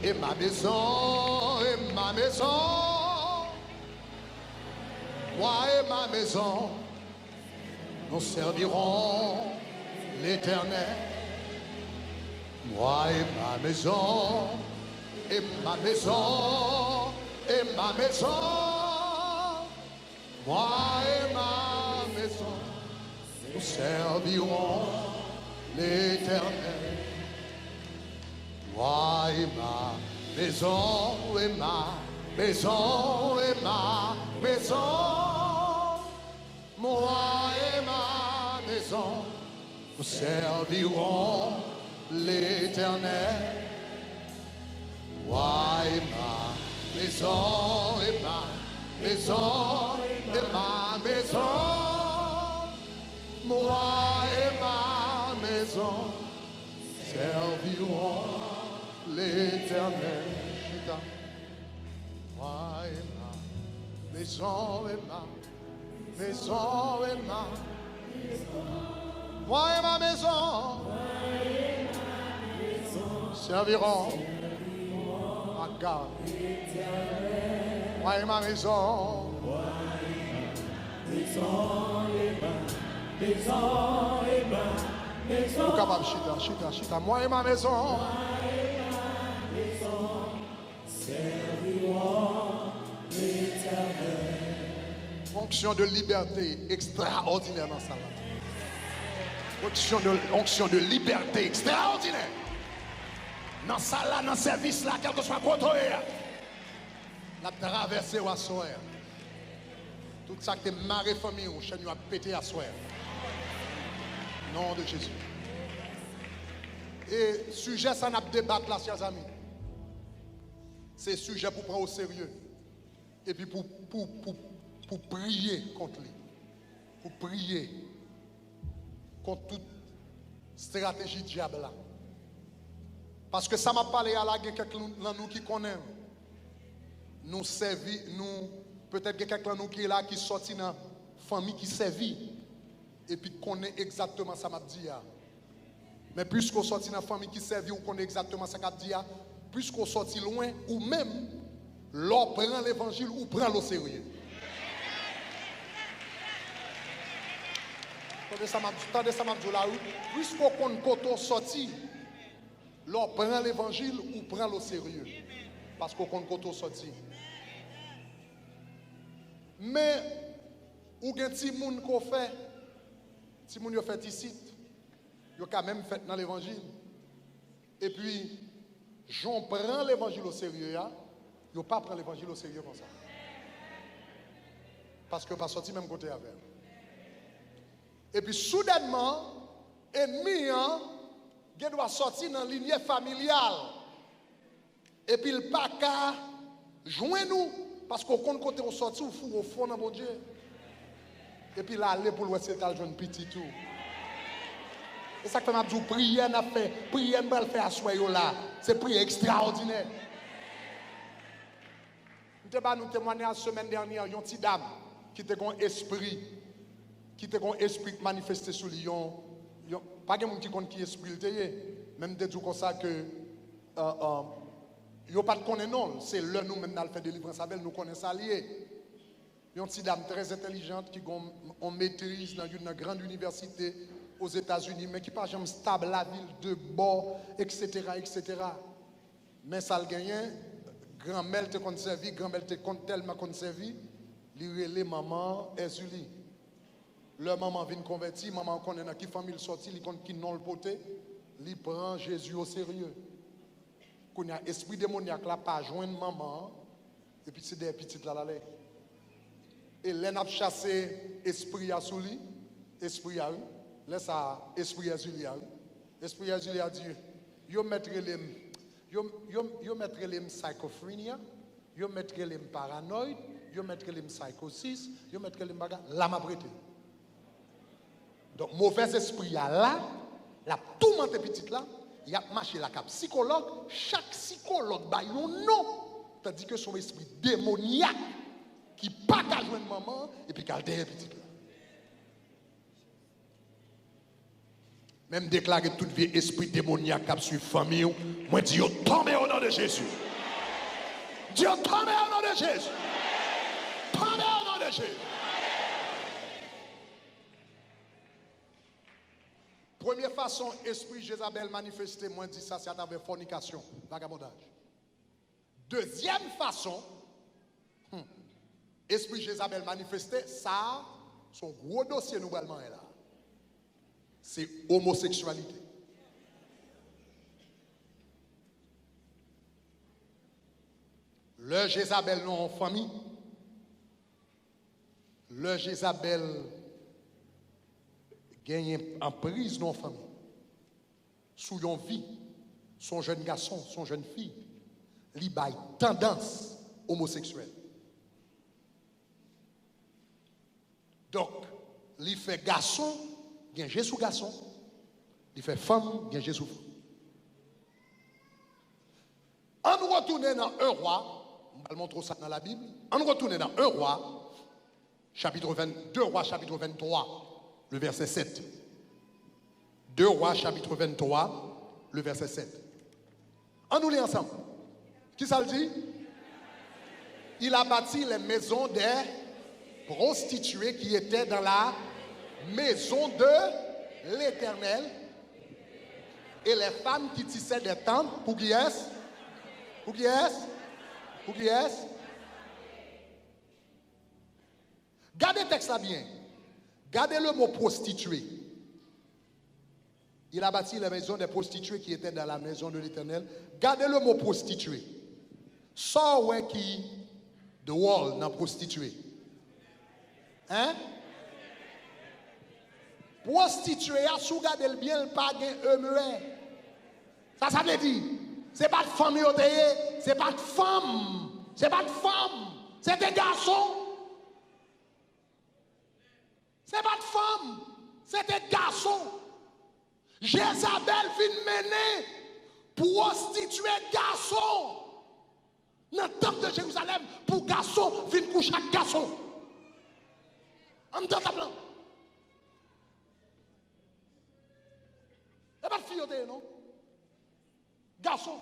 et ma maison, et ma maison. Moi et ma maison, nous servirons l'Éternel. Moi et ma maison, et ma maison, et ma maison. Moi et ma maison, nous servirons l'Éternel. Moi et ma maison, et ma maison, et ma maison. Moi et ma maison, nous servirons l'Éternel. Moi et ma maison, et ma maison, et ma maison. Moi et ma maison, serviront l'Éternel. Moi et ma maison et ma maison et ma moi et ma maison serviront à God. Moi et ma maison. Vous capable chita. Moi et ma maison. Fonction de liberté extraordinaire dans sa vie. Fonction de liberté extraordinaire. Dans ça là, dans service là, quel que soit côté, la traversée ou à soir. Tout ça que maré famille ou chaîne a pété à soir. Nom de Jésus. Et sujet ça n'a pas débattre là, chers amis. C'est sujet pour prendre au sérieux. Et puis pour prier contre lui. Pour prier contre toute stratégie diable là. Parce que ça m'a parlé à la quelqu'un de nous qui connaît. Nous servi, nous peut-être quelqu'un de nous qui est là qui sorti dans la famille qui servit et puis connaît exactement ça m'a dit. Mais puisqu'on sorti dans la famille qui servit ou connaît exactement ça m'a dit, puisqu'on sorti loin ou même l'on prend l'évangile ou prend le sérieux. Attendez ça m'a dit là, puisqu'on connaît quand sorti l'on prend l'évangile ou prend le sérieux. Parce qu'on compte quand on sorti. Mais, ou gen ti moun qu'on fait, ti moun yo fait ici, yo quand même fait dans l'évangile. Et puis, j'en prends l'évangile au sérieux, yo pas prend l'évangile au sérieux comme ça. Parce que pas sorti même côté avec. Et puis, soudainement, ennemi, il doit sortir dans la lignée familiale. Et puis le pas qu'à joindre nous, parce qu'on compte côté on sortit au fond dans mon Dieu. Et puis là, aller pour le c'est le jeune petit tout. Et ça que m'a dit prière n'a fait, prière n'a fait à soi là. C'est prière extraordinaire. Nous témoigner la semaine dernière, une petite dame qui était un esprit manifesté sur lui. Pas de monde qui compte qui esprit même de tout comme ça que yo pas de connaître non, c'est là nous même dans fait délivrance avec nous connaissons ça lié. Une petite dame très intelligente qui on maîtrise dans une grande université aux États-Unis mais qui pas jamais stable la ville de bord etc. Mais ça le gagné grand-mère te conservé, grand-mère te compte tellement conservé, lui relé maman Ezuli. Leur maman vient convertir, maman connaît dans qui famille sorti, il compte qui non le poté, il prend Jésus au sérieux. Quand il y a esprit démoniaque là pas joindre maman et puis c'est des petites là là. Et là n'a chassé esprit à sous lui, esprit à eux, là ça esprit à Julia. Esprit à Julia dit yo mettre les yo mettre les schizophrénie, yo mettre les paranoïde, yo mettre les psychosis, yo mettre les bagarre là m'a prêté. Donc mauvais esprit là, la tout menté petite là. Il y a marché la cap psychologue, chaque psychologue a un nom, tandis que son esprit démoniaque qui pas qu'à joindre maman et puis qu'à derrière petit là. Même déclarer tout vieux esprit démoniaque qui suit famille, moi dis yo tombe au nom de Jésus. Dis yo tombe au nom de Jésus. Tombe au nom de Jésus. Première façon, esprit Jézabel manifesté, moi dit ça, c'est à travers fornication, vagabondage. Deuxième façon, esprit Jézabel manifesté, ça, son gros dossier nous allons là. C'est homosexualité. Le Jézabel non en famille, le Jézabel gagne en prise dans la famille, sous une vie, son jeune garçon, son jeune fille, il a tendance homosexuelle. Donc, il fait garçon, il y a Jésus garçon, il fait femme, il y a Jésus femme. On retourne dans 1 roi, on va montrer ça dans la Bible. On retourne dans 1 roi, chapitre 22 rois, chapitre 23, le verset 7. 2 rois, chapitre 23, le verset 7. On nous lit ensemble. Qui ça le dit? Il a bâti les maisons des prostituées qui étaient dans la maison de l'Éternel. Et les femmes qui tissaient des tentes, pour qui est-ce? Pour qui est-ce? Pour qui est-ce? Gardez le texte là bien. Gardez le mot prostituée. Il a bâti les maisons des prostituées qui étaient dans la maison de l'Éternel. Gardez le mot prostituée. Ça, ouais, qui de wall dans prostituée. Hein? Prostituée, si vous regardez bien, le pas de ça veut dire, c'est pas de femme, c'est pas de femme, c'est pas de femme, c'est des garçons. C'est pas de femme, c'est des garçons. Jézabel vient mener prostituer garçons. Dans le temple de Jérusalem, pour garçons, vient coucher avec garçons. En dedans, ça blanc. C'est pas de fille, non? Garçon.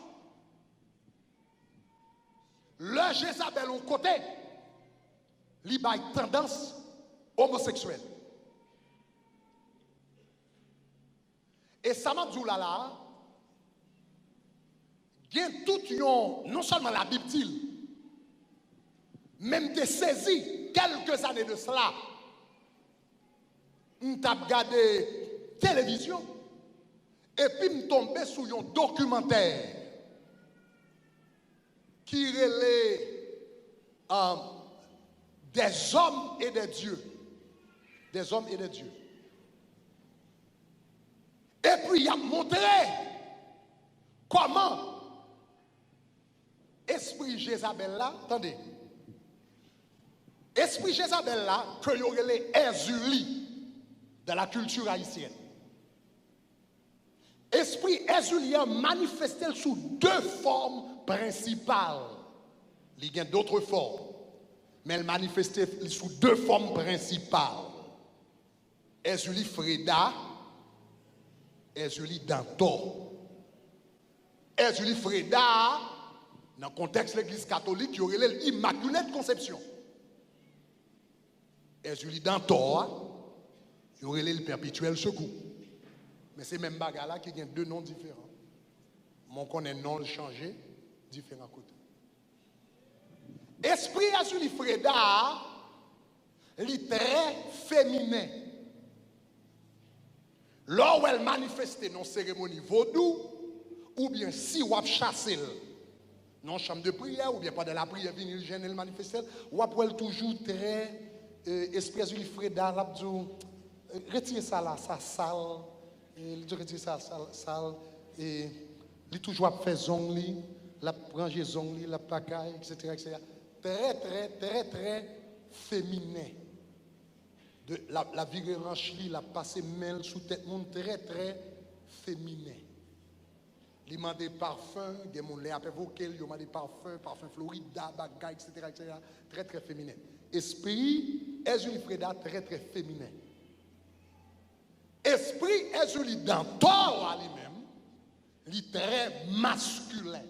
Le Jézabel au côté, il a une tendance homosexuelle. Et ça m'a dit là, il y a tout non seulement la Bible dit, même des saisi quelques années de cela, on t'a regardé télévision, et puis on tombé sur un documentaire qui relève des hommes et des dieux. Des hommes et des dieux. Et puis il a montré comment esprit Jézabel là, attendez, esprit Jézabel là, que y aurait les Ezuli de la culture haïtienne. Esprit Ezulien manifesté sous 2 formes principales. Il y a d'autres formes, mais elle manifestait sous 2 formes principales. Ezuli Freda, Ezuli Dantor. Ezuli Freda, dans le contexte de l'Église catholique, il y aurait l'Immaculée Conception. Ezuli Dantor, il y aurait le Perpétuel Secours. Mais c'est même bagarre là qui a 2 noms différents. Mon connaît non changé, différents côtés. Esprit Azuli Freda, il est très féminin. Là où elle manifestait dans cérémonie vaudou, ou bien si on a chassé dans chambre de prière, ou bien pas de la prière, venir gêner le manifester, ou après elle toujours très esprit Azuli Freda, là, retirez ça là, ça sale. Il dit ça sale et il toujours fait zongli, la ranger zongli, la pacaille, etc. Très féminin. De la virée ranchli, la passer main sous tête monde très féminin. Il m'a des parfums, des monde les appelle vocal, il m'a des parfums Florida, bagaille, etc. Très féminin. Esprit Ezuli Freda très féminin. Esprit Ezuli Dantor à lui-même, il est très masculin.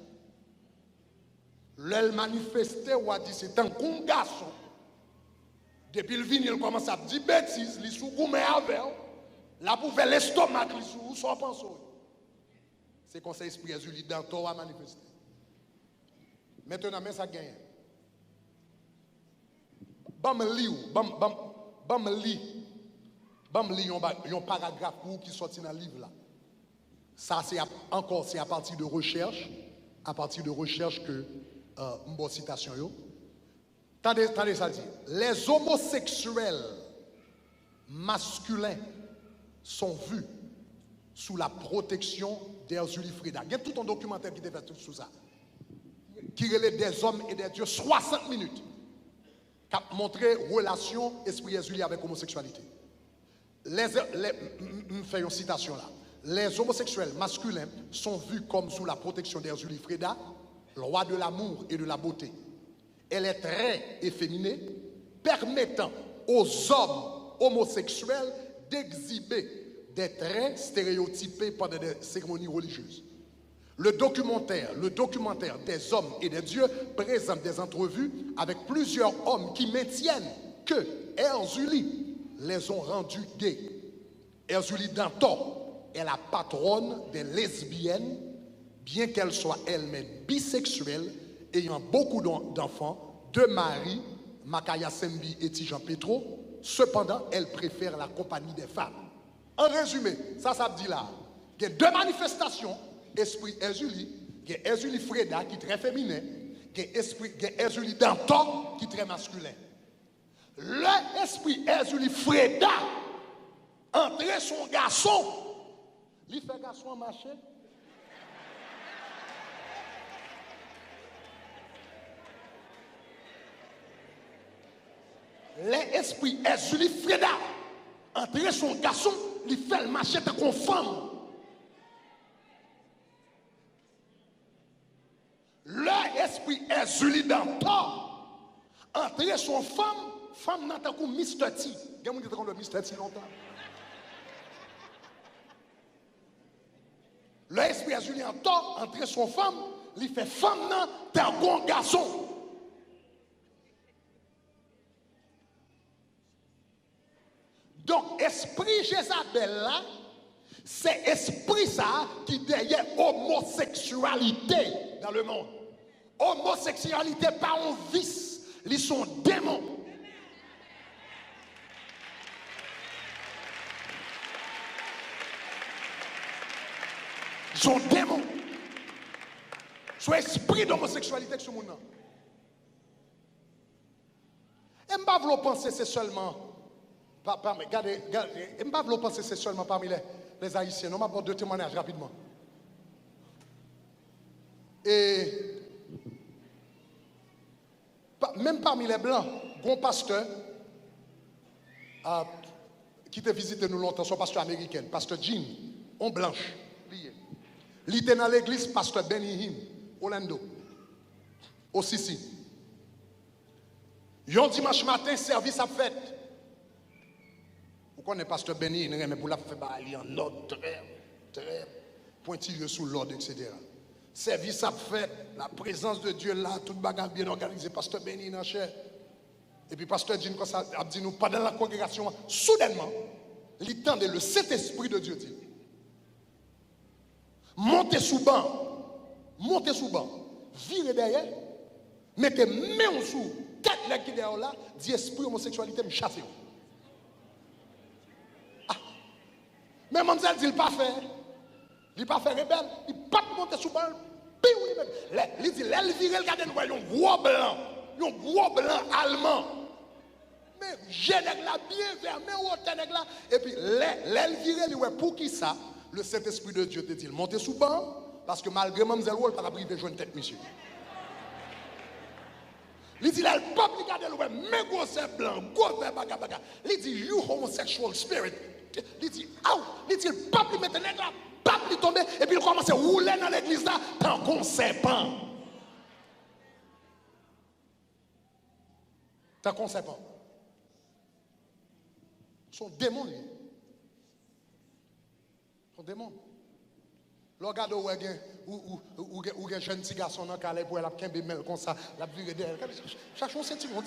Le manifesté ou a dit c'est un con garçon. Depuis le vinyle, il commence à dire bêtises, il sous gourmet avec, là pour faire l'estomac, il sous son pensée. C'est comme ça Esprit Ezuli Dantor a manifesté. Maintenant, mais ça gagne. Bam li un paragraphe qui sorti dans le livre là. Ça c'est encore c'est à partir de recherche que une citation yo. Tendez ça dit. Les homosexuels masculins sont vus sous la protection d'Ezuli Freda. Il y a tout un documentaire qui est fait sur ça. Qui relève des hommes et des dieux 60 minutes. Qui a montré relation esprit Ezuli avec homosexualité. Fais une citation là. Les homosexuels masculins sont vus comme sous la protection d'Ezuli Freda loi de l'amour et de la beauté. Elle est très efféminée, permettant aux hommes homosexuels d'exhiber des traits stéréotypés pendant des cérémonies religieuses. Le documentaire des hommes et des dieux présente des entrevues avec plusieurs hommes qui maintiennent que Erzulie les ont rendus gays. Erzulie Dantor est la patronne des lesbiennes, bien qu'elle soit elle-même bisexuelle, ayant beaucoup d'enfants, deux maris, Makaya Sembi et Tijan Petro. Cependant, elle préfère la compagnie des femmes. En résumé, ça dit là, il y a deux manifestations, esprit Erzulie, il y a Erzulie Freda qui est très féminin, il y a Erzulie Dantor qui est très masculin. L'esprit Erzulie Freda, entrer son garçon, il fait garçon marcher. L'esprit Erzulie Freda, entrer son garçon, il fait le marché comme femme. L'esprit Erzulie Dantor, entrer son femme n'a pas comme Mr. T. Il y a des gens qui ont le Mr. T longtemps. L'esprit Erzulie Dantor, entrer son femme, il fait femme n'a pas comme garçon. Donc, esprit Jézabel là, c'est esprit ça qui derrière homosexualité dans le monde. Homosexualité pas un vice, ils sont démons. Ils sont démons. C'est esprit d'homosexualité que ce monde. Et je ne vais pas penser c'est seulement. Regardez, je ne vais pas penser c'est seulement parmi les Haïtiens. On m'apporte deux témoignages rapidement. Et même parmi les Blancs, un pasteur qui t'a visité nous longtemps, son pasteur américain, pasteur Jean, on blanche. Il était dans l'église, pasteur Benny Hinn, Orlando, au Sissi. Un dimanche matin, service à fête. Vous connaissez pasteur Benny Hinn, mais pour la faire en ordre, très pointilleux sous l'ordre, etc. Service à fête, la présence de Dieu là, toute bagarre bien organisée, pasteur Benny Hinn en chair. Et puis pasteur Jean, quand ça a dit nous, pendant la congrégation, soudainement, il tendait le Saint-Esprit de Dieu dit. Montez sous banc, virez derrière, mettez main sous quatre legs qui derrière là, dit esprit homosexualité, me chasse. Ah. Mais mademoiselle dit, il pas fait rebelle, il pas monter sous banc, il dit, elle vire, regardez, nous voyons un gros blanc allemand. Mais j'ai là bien fermé, et puis l'aile virée, pour qui ça? Le Saint-Esprit de Dieu te dit, montez sous banc, parce que malgré Mamzelle Wall, pas privé de joindre tête, monsieur. Il dit, là, le peuple, regardez, mais gros c'est blanc, gros c'est baga. Il dit, you homosexual spirit. Il dit, ah, il dit, le peuple, il met là, le peuple, il tombe, et puis il commence à rouler dans l'église là, tant qu'on serpent. Tant qu'on serpent. Son démon, lui. Son démon. Le regarde où il y a un jeune petit garçon dans le calais pour la quimbe comme ça, la virée derrière. Cherchons sentiment.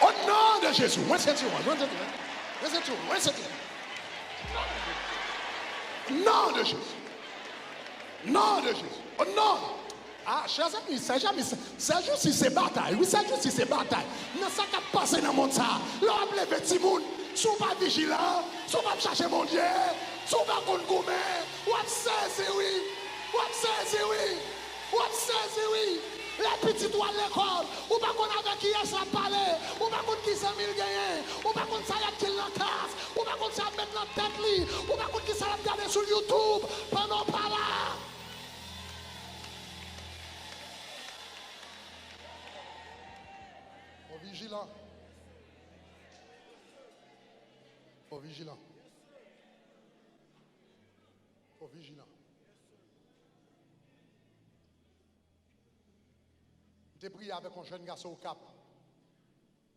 Au nom de Jésus, moi sentiment. Non de Jésus. Non de Jésus. Oh non. Ah, chers amis, c'est juste si c'est bataille. Oui, c'est juste si c'est bataille. Mais ça qui a passé dans le monde, ça. L'homme les petits mouns, sont pas vigilants, sont pas chercher mon Dieu, sont pas contre gourmet. What says, oui. Les petits doigts de l'école, ou pas qu'on avec qui est ça parler, ou pas qu'on qui s'est mis gagné, ou pas qu'on ça y a qu'il dans la casse, ou pas qu'on ça mettre dans la tête, ou pas qu'on qui ça regarder sur YouTube pendant pas là. Vigilant. Faut vigilant. Faut vigilant. J'ai prié avec un jeune garçon au Cap,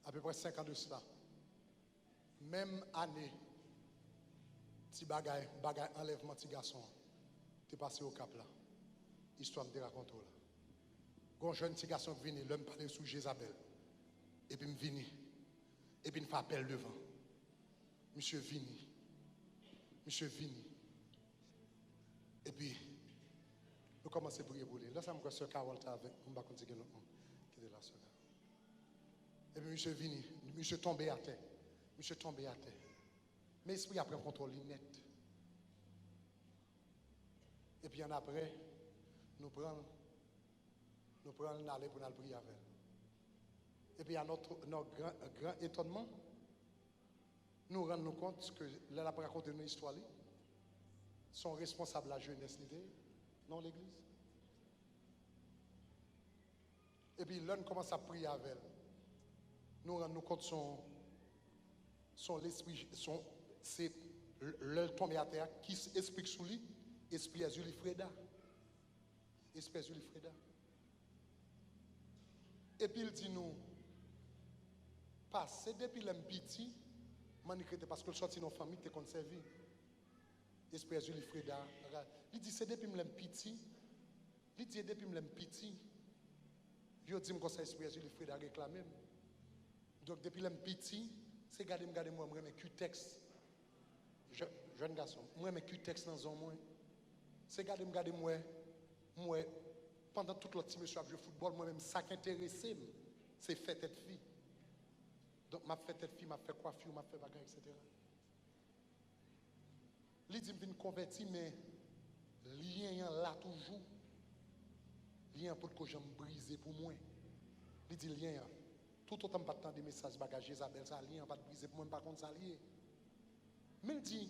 à peu près 5 ans de cela. Même année, petit bagay enlèvement petit garçon, t'es passé au Cap là. Histoire me te raconte là. Quand un jeune petit garçon qui vient, l'homme parlait sous Jézabel. Et puis me vini. Et puis me fait appel devant. Monsieur Vini. Monsieur Vini. Et puis, nous commençons à prier pour lui. Là, ça me dit que Sœur Carole était avec. On va continuer notre monde qui était là, Sœur Carole. Et puis, monsieur Vini. Monsieur tombé à terre. Monsieur tombé à terre. Mais l'esprit a pris contrôle net. Et puis, en après, nous prenons aller pour nous prier avec elle. Et puis, à notre grand étonnement, nous rendons compte que là, elle a raconté une histoire. Sont responsables de la jeunesse dans l'église. Et puis l'un commence à prier avec elle. Nous rendons compte son l'esprit, c'est le tombé à terre qui explique sous lui, esprit Azuli Freda. Esprit Azuli Freda. Et puis il dit nous, passer depuis l'homme petit, parce que le sorti de nos familles t'es conservé. Esprit Azuli Freda. Il dit c'est depuis m'l'aime petit. Il dit depuis m'l'aime petit. Je dis que ça Esprit Azuli Freda réclame. Donc depuis l'homme petit, c'est garder moi me Q-texte. Jeune garçon, moi me Q-texte dans un mois. C'est garder moi pendant toute l'autre petit monsieur a joué football, moi même ça qui intéressé, c'est fait tête fille. Donc m'a fait tête fille, m'a fait coiffure, m'a fait bagarre etc. Il dit que je converti, mais lien là toujours. Lien pour que j'aime briser pour moi. Il dit lien. Tout autant pas tant de messages bagages Isabelle, ça lien pas briser pour moi, par contre ça lié. Mais il dit,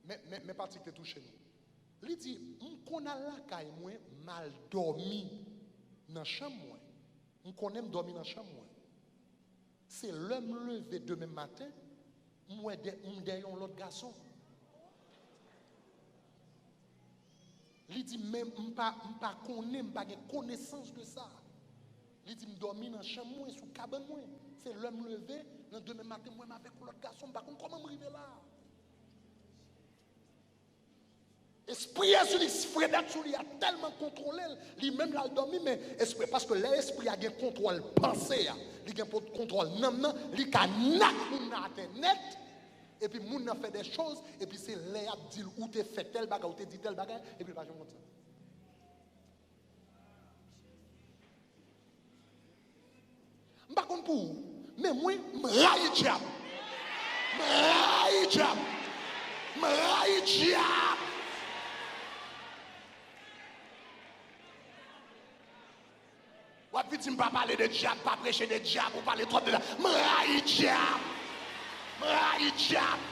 mais parti que touché nous. Il dit, on a la caille moi mal dormi dans la chambre moi. On connaît dormir dans la chambre moi. C'est l'homme levé demain matin, moi derrière l'autre garçon. Il dit même pas connaissance de ça. Il dit me dormir dans chambre moi sous cabane moi. C'est l'homme levé le demain matin moi avec l'autre garçon pas comment me arriver là. Esprit Jésus Freda a tellement contrôlé, lui-même l'a dormi mais esprit parce que l'esprit a un contrôle pensée, il a un contrôle non, il a nak net. Et puis, moun nan fait des choses, et puis c'est là dit où tu fait tel bagage, où tu dit tel bagage, et puis pas comme ça. Par contre, pour mais moi, m'raille diable. M'raille diable. M'raille diable. Ou puis pas parler de diable, pas prêcher de diable, ou parler trop de la. M'raille diable. M'raille diable.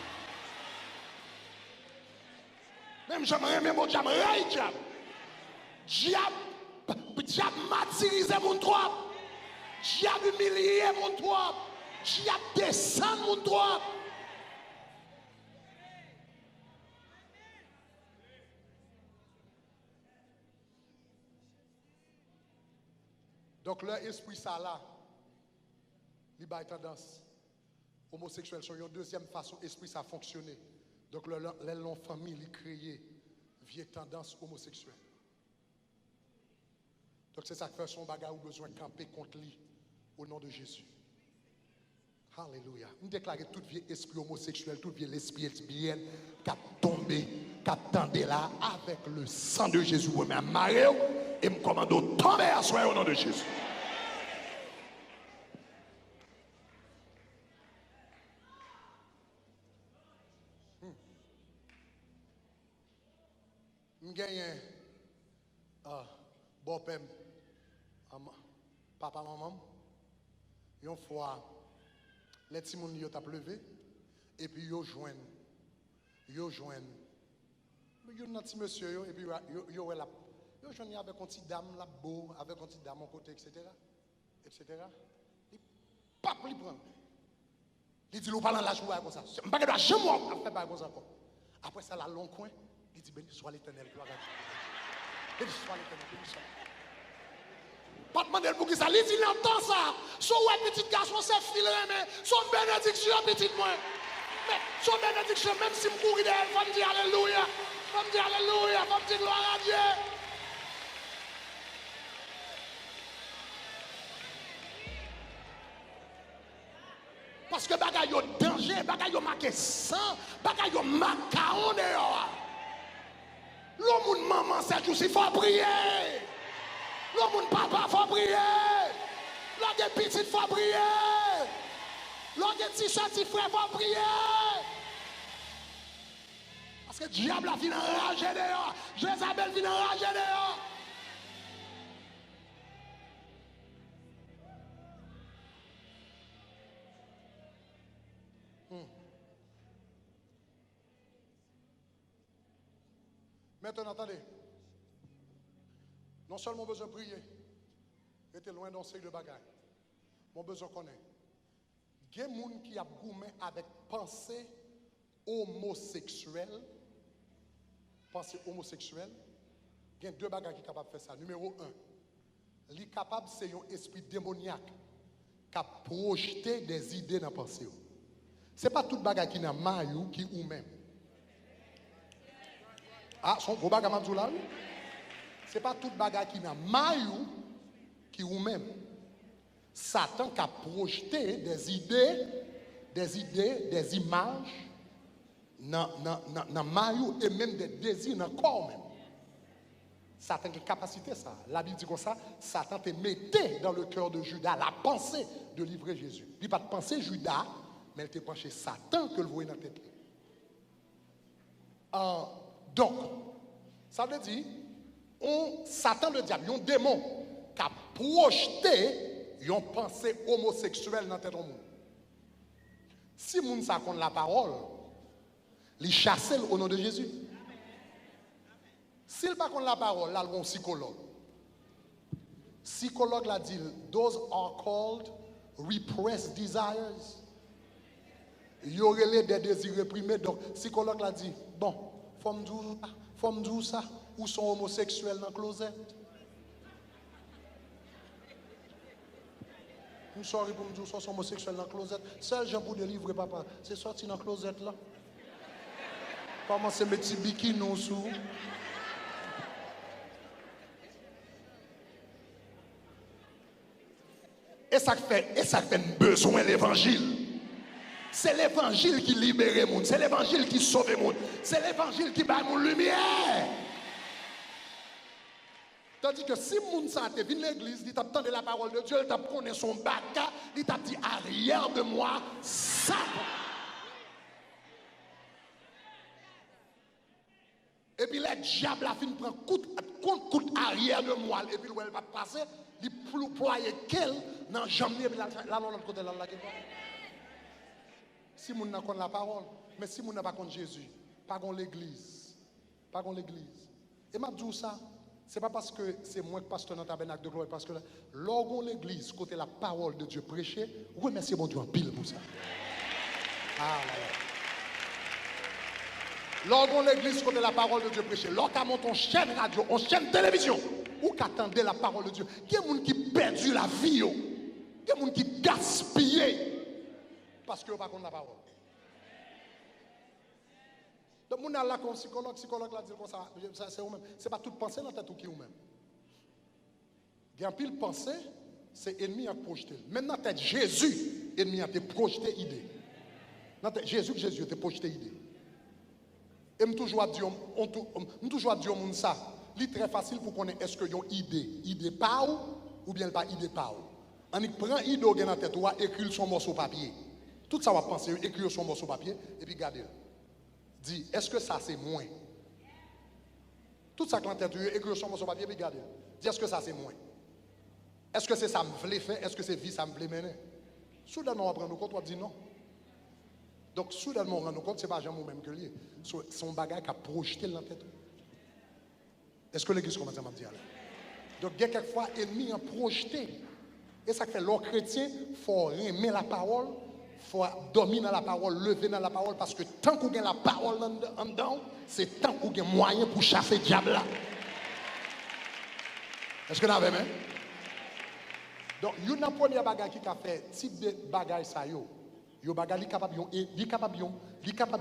Même j'aimerais même mon diable, m'raille diable. Diable martyrisé mon trop. Diable humilié mon trop. Diable descend mon trop. Donc leur esprit ça là, il a tendance homosexuel sur une deuxième façon esprit ça fonctionner. Donc leur famille il créé vieille tendance homosexuelle. Donc c'est ça que fait son bagarre ou besoin de camper contre lui au nom de Jésus. Alléluia. Nous déclarons tout vieux esprit homosexuel, tout vieux l'esprit lesbienne qui a tombé, qui a tendu là avec le sang de Jésus. Vous me marrez et me commande de tomber à soi au nom de Jésus. Je gagne bon père, papa, maman. Une fois, les petits gens ont levé et puis ils joignent. Ils joignent. Il y a un petit monsieur et puis ils joignent avec une petite dame là beau, avec une petite dame à côté, etc. etc. Il pas lui prendre. Il dit, nous parlons de la joie comme ça. Je ne vais pas jamais faire comme ça. Après ça, la long coin, il dit, béni soit l'Éternel, gloire à Dieu. Béni soit l'Éternel, béni soit. Pas demander pour qui ça. Il dit l'entend ça. Son ouais petit garçon c'est filé mais son bénédiction petit moi. Mais son bénédiction même si me courir derrière, faut me dire alléluia. Faut me dire alléluia, faut me dire gloire à Dieu. Parce que bagay yo danger, bagay yo marqué sang, bagay yo macaron dehors. L'homme maman c'est juste il faut prier. L'homme papa faut prier. L'homme petit faut prier. L'homme petit petit frère faut prier. Parce que le diable a fini enragé dehors. Jézabel vient enragé dehors. Maintenant, attendez. Non seulement besoin de prier, était loin d'un série de bagages. Mon besoin de connaître. Il y a des gens qui ont goûté avec pensée homosexuelle. Pensée homosexuelle. Il y a deux bagages qui sont capables de faire ça. Numéro un, il est capable, c'est un esprit démoniaque qui a projeté des idées dans la pensée. Ce n'est pas tout bagage qui n'a maillot qui ou même. Ah, son gros bagage à là. Ce n'est pas tout bagage qui n'a maillot qui ou même. Satan qui a projeté des idées, des images dans maillot et même des désirs dans le corps même. Satan a une capacité ça. La Bible dit comme ça, Satan te mettait dans le cœur de Judas la pensée de livrer Jésus. Il n'a pas de pensée Judas, mais elle te penché Satan que le voyait dans la tête. Donc, ça veut dire, Satan le diable, un démon qui a projeté une pensée homosexuelle dans la tête du monde. Si le monde s'accorde la parole, il chasse au nom de Jésus. S'il ne pas contre la parole, là, il y a un psychologue. Psychologue l'a dit, those are called repressed desires. Il y aurait des désirs réprimés. Donc, psychologue l'a dit, bon, faut me dire ça, ou sont homosexuels dans le closet. Nous sorry pour me dire qu'ils sont homosexuels dans le closet. Seul Jean pour délivrer, papa, c'est sorti dans le closet là. Comment c'est mes petits bikinis sous? Et ça fait besoin de l'évangile. C'est l'évangile qui libère le monde. C'est l'évangile qui sauve le monde. C'est l'évangile qui bat la lumière. Tandis que si le monde vient à l'église, il t'a entendu la parole de Dieu, il t'a connu son baka, il t'a dit arrière de moi, ça. Et puis le diable a fini prendre coup arrière de moi. Et puis elle va passer, il ploie qu'elle dans jambe et puis là l'autre côté là. Si moun n'a pas la parole, mais si moun n'a pas contre Jésus, pas contre l'église. Pas contre l'église. Et m'a dit ça, c'est pas parce que c'est moi qui pasteur dans le tabernacle de gloire, parce que lorsqu'on l'église, côté la parole de Dieu prêchée, remerciez mon Dieu en pile pour ça. Ah là là. Lorsqu'on l'église, côté la parole de Dieu prêchée, lorsqu'on monte en chaîne radio, en chaîne télévision, ou qu'attendait la parole de Dieu, il y a des gens qui perdu la vie, il y a des gens qui gaspillent. Parce que vous ne connaissez pas la parole. Donc, vous avez là comme psychologue l'a dit comme ça, c'est vous-même. Ce n'est pas toute pensée dans la tête ou qui vous-même. Il y a un pile pensée, c'est ennemi à projeter. Même dans la tête Jésus, ennemi a projeté idée. Dans la tête Jésus a projeté idée. Et je toujours dire au monde ça. C'est très facile pour connaître est-ce que y a une idée pas ou bien pas idée pas. On prend idée dans la tête ou écrire son morceau papier. Tout ça va penser, écrire son morceau papier et puis garder. Dis, est-ce que ça c'est moins? Tout ça que la tête, écrire son morceau papier et puis garder. Dis, est-ce que ça c'est moins? Est-ce que c'est ça me voulait faire? Est-ce que c'est vie ça me voulait mener? Soudainement on va prendre compte, on va dire non. Donc soudainement on rend compte, ce n'est pas jamais même que lié. C'est un bagage qui a projeté dans la tête. Est-ce que l'église commence à me dire là? Donc il y a quelquefois ennemi a projeté. Et ça fait l'homme chrétien, il faut aimer la parole. Il faut dormir dans la parole, lever dans la parole, parce que tant qu'on a la parole en dedans, c'est tant qu'on a moyen pour chasser le diable là. Est-ce que vous avez même? Donc, il y a une première bagage qui a fait type de bagage ça yo. Yo bagage li capable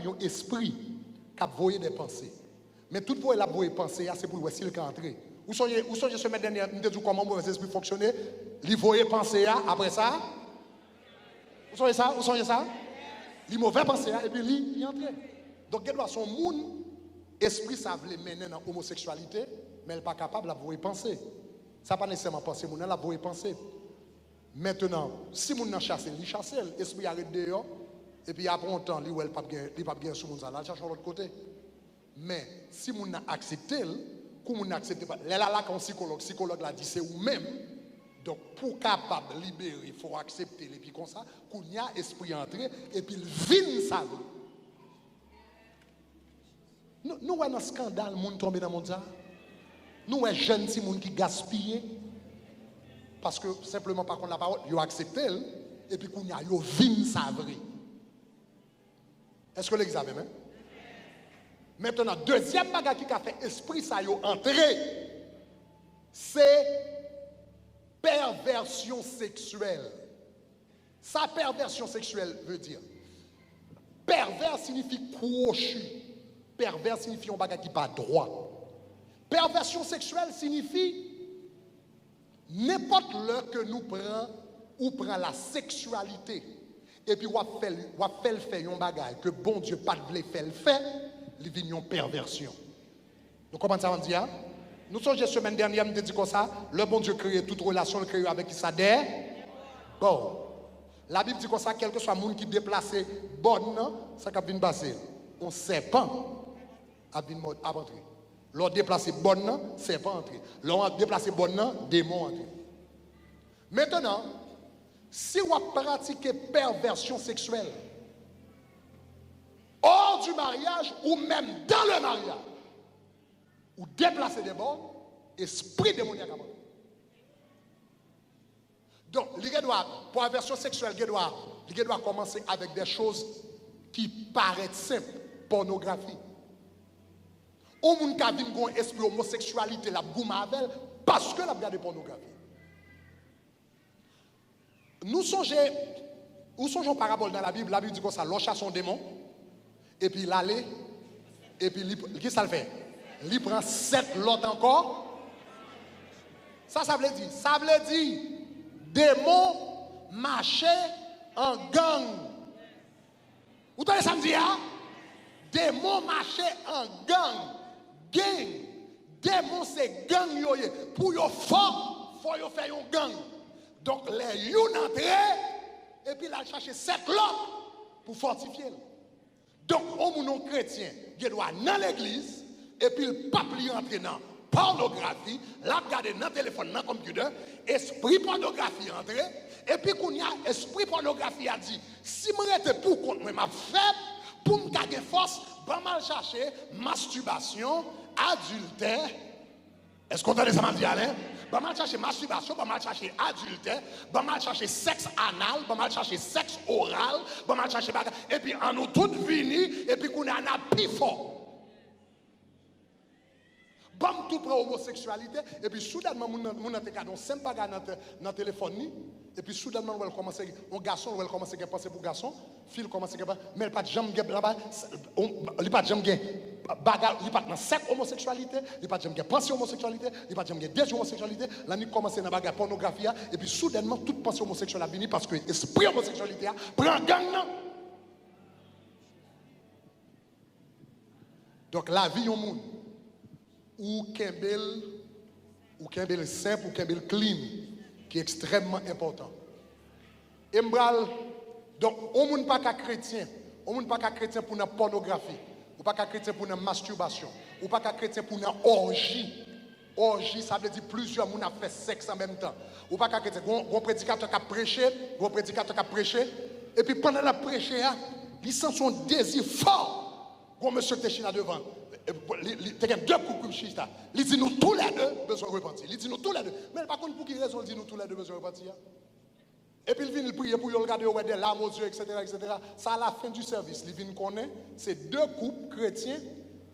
yon esprit qui voyer des pensées. Mais tout pour la voyer penser c'est pour le s'il ka entrer. Où sont ce matin dernier me dit comment mon esprit fonctionner, li voyer penser après ça. Où sont ça? Li mauvais penser et puis li entrer. Donc il doit son monde esprit ça veut mener dans homosexualité, mais elle pas capable de voyer penser. Ça pas nécessairement penser mon la voyer penser. Maintenant, si mon nan chasse, il chasse, l'esprit arrête dehors, et puis après un temps, il pas bien sur mon ça, là, cherche de l'autre côté. Mais si mon nan accepté, comme mon n'accepte pas, là, quand psychologue l'a dit, c'est vous-même. Donc, pour capable de libérer, il faut accepter, et puis comme ça, qu'on y a esprit entré, et puis il vine ça. Nous avons un scandale, monde tombé dans le monde. Nous avons un jeune qui gaspille. Parce que simplement par contre la parole, ils ont accepté et puis qu'on y a yo vin savri. Est-ce que l'examen hein? Maintenant deuxième bagage qui a fait esprit ça yo entré, c'est perversion sexuelle. Ça perversion sexuelle veut dire pervers signifie crochu. Pervers signifie un bagage qui pas droit. Perversion sexuelle signifie n'importe l'heure que nous prenons ou prend la sexualité et puis on fait un bagage que bon Dieu pas de faire le fait, il vient une perversion. Nous comprenons ça on dit hein? Nous sommes la semaine dernière nous dit comme ça, le bon Dieu crée toute relation le crée avec qui ça dé. Bon. La Bible dit comme ça quel que soit monde qui déplacé bonne ça qui vient passer. On serpent a vient entrer. L'on déplacé bonne, c'est pas entré. L'on déplacé bonne, démon entré. Maintenant, si on pratique perversion sexuelle hors du mariage ou même dans le mariage, ou déplacer des bonnes, esprit démoniaque à mort. Donc, perversion sexuelle, il doit commencer avec des choses qui paraissent simples, pornographie. Ou moun ka vin gon esprit homosexualité la gouma avec parce que la regarde pornographie. Nous songeons parabole dans la Bible dit comme ça, l'on chasse son démon et puis l'aller et puis qui ça le fait? Il prend 7 l'autre encore. Ça veut dire démon marcher en gang. Vous entendez ça me dit hein? Démon marcher en gang. Gang, démon c'est gang yoye. Pour yo fort, faut yo faire un gang. Donc les yon entre et puis là chercher 7 l'autre pour fortifier. Donc on mon chrétien, il doit dans l'église et puis le pape lui entrer dans pornographie, la regarder dans téléphone, dans computer, esprit pornographie entrer et puis qu'on y a esprit pornographie a dit si moi était pour contre moi m'a faible pour me garder force, va mal chercher masturbation, adultère. Est-ce qu'on entend ça m'a dit Alain? Va mal chercher masturbation, va mal chercher adultère, va mal chercher sexe anal, va mal chercher sexe oral, va mal chercher bagarre. Et puis en nous toutes finis et puis qu'on a un plus fort. Bam tout prend homosexualité et puis soudainement mon te cadon simple bagarre dans téléphone ni et puis soudainement on va commencer un garçon va commencer à penser pour garçon, fille commencer à mais pas jamais là-bas, il pas jamais bagarre, il pas dans cette homosexualité, il pas jamais penser homosexualité, il pas jamais désir homosexualité, là ni commencer dans bagarre pornographie et puis soudainement toute pensée homosexuelle a venu parce que esprit homosexualité prend gang non. Donc la vie au monde ou kembel simple ou kembel clean qui est extrêmement important. Et donc on monde pas qu'à chrétien, on monde pas qu'à chrétien pour une pornographie, ou pas qu'à chrétien pour une masturbation, ou pas qu'à chrétien pour une orgie. Orgie ça veut dire plusieurs monde a fait sexe en même temps. Ou pas qu'à chrétien, un prédicateur qui a prêché, et puis pendant la prêcher, il sent son désir fort. Gon monsieur qui est là devant. Il y a deux coups de chista. Il dit nous tous les deux besoin de repentir. Il dit nous tous les deux. Mais par contre, pour qui raison il dit nous tous les deux besoin de repentir? Et puis il vient prier pour regarder des larmes aux yeux, etc., etc. Ça à la fin du service. Il vient connaître, c'est deux couples chrétiens.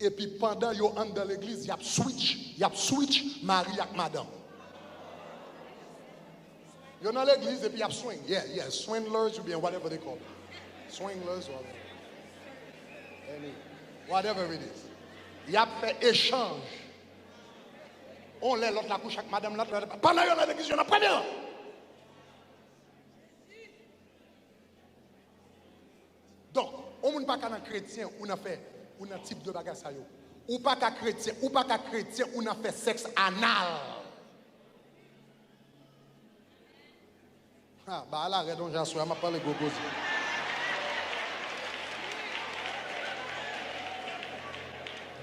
Et puis pendant qu'ils entrent dans l'église, il y a switch Marie avec madame. You're dans l'église et puis il y a swing. Yeah, swindlers ou bien whatever they call it. Swindlers or whatever it is. Il y a fait échange. On l'a l'autre la couche avec madame l'autre. Pendant qu'il y a l'église, il y en a première. Donc, on ne peut pas qu'un chrétien ou n'a fait un type de bagage ça yo. Ou pas qu'un chrétien ou n'a fait sexe anal. Ah, bah là, arrête donc, j'assois, m'a parlé gogozi.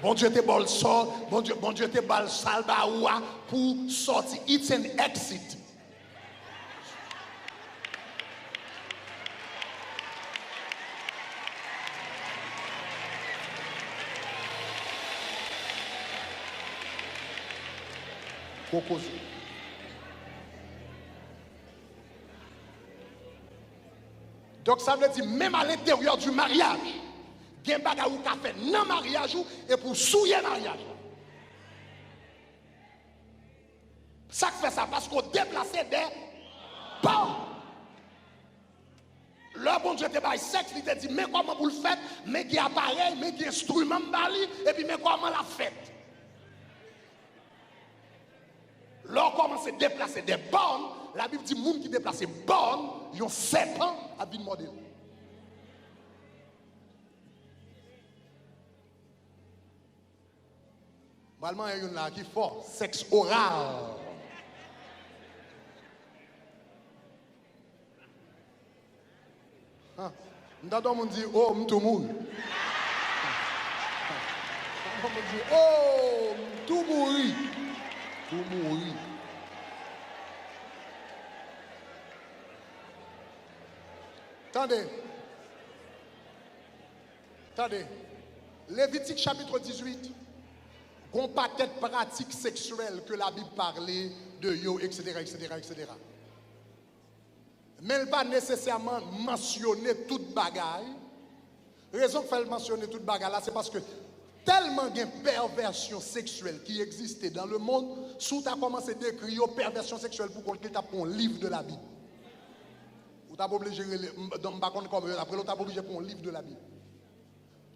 Bon Dieu te bol sort, bon Dieu te bal salba oua pour sortir. It's an exit. Gogozi. Donc ça veut dire même à l'intérieur du mariage, il y a des choses qui ont fait dans le mariage et pour souiller le mariage. Ça fait ça parce qu'on déplace des bornes. Le bon Dieu te baille sexe, il te dit mais comment vous le faites, mais qui appareil, mais qui instrument et puis mais comment la faites. Là, on commence à déplacer des bornes. La Bible dit que les gens qui déplacent des bornes, ils ont 7 ans à bien modèle. Normalement, il y en a qui fort, sexe oral. M'entend on dit oh m'tou moun. On dit oh m'tou mouri. Tout mourir. Attendez. Lévitique chapitre 18. Qu'on pas de pratique sexuelle que la Bible parlait de yo, etc. Mais elle pas nécessairement mentionner toute bagaille. Raison que fait mentionner toute bagaille là, c'est parce que tellement de perversion sexuelle qui existait dans le monde, sous tu as commencé à décrire perversion sexuelle pour qu'on tu un livre de la Bible. Ou tu as obligé après l'autre tu as obligé pour un livre de la Bible.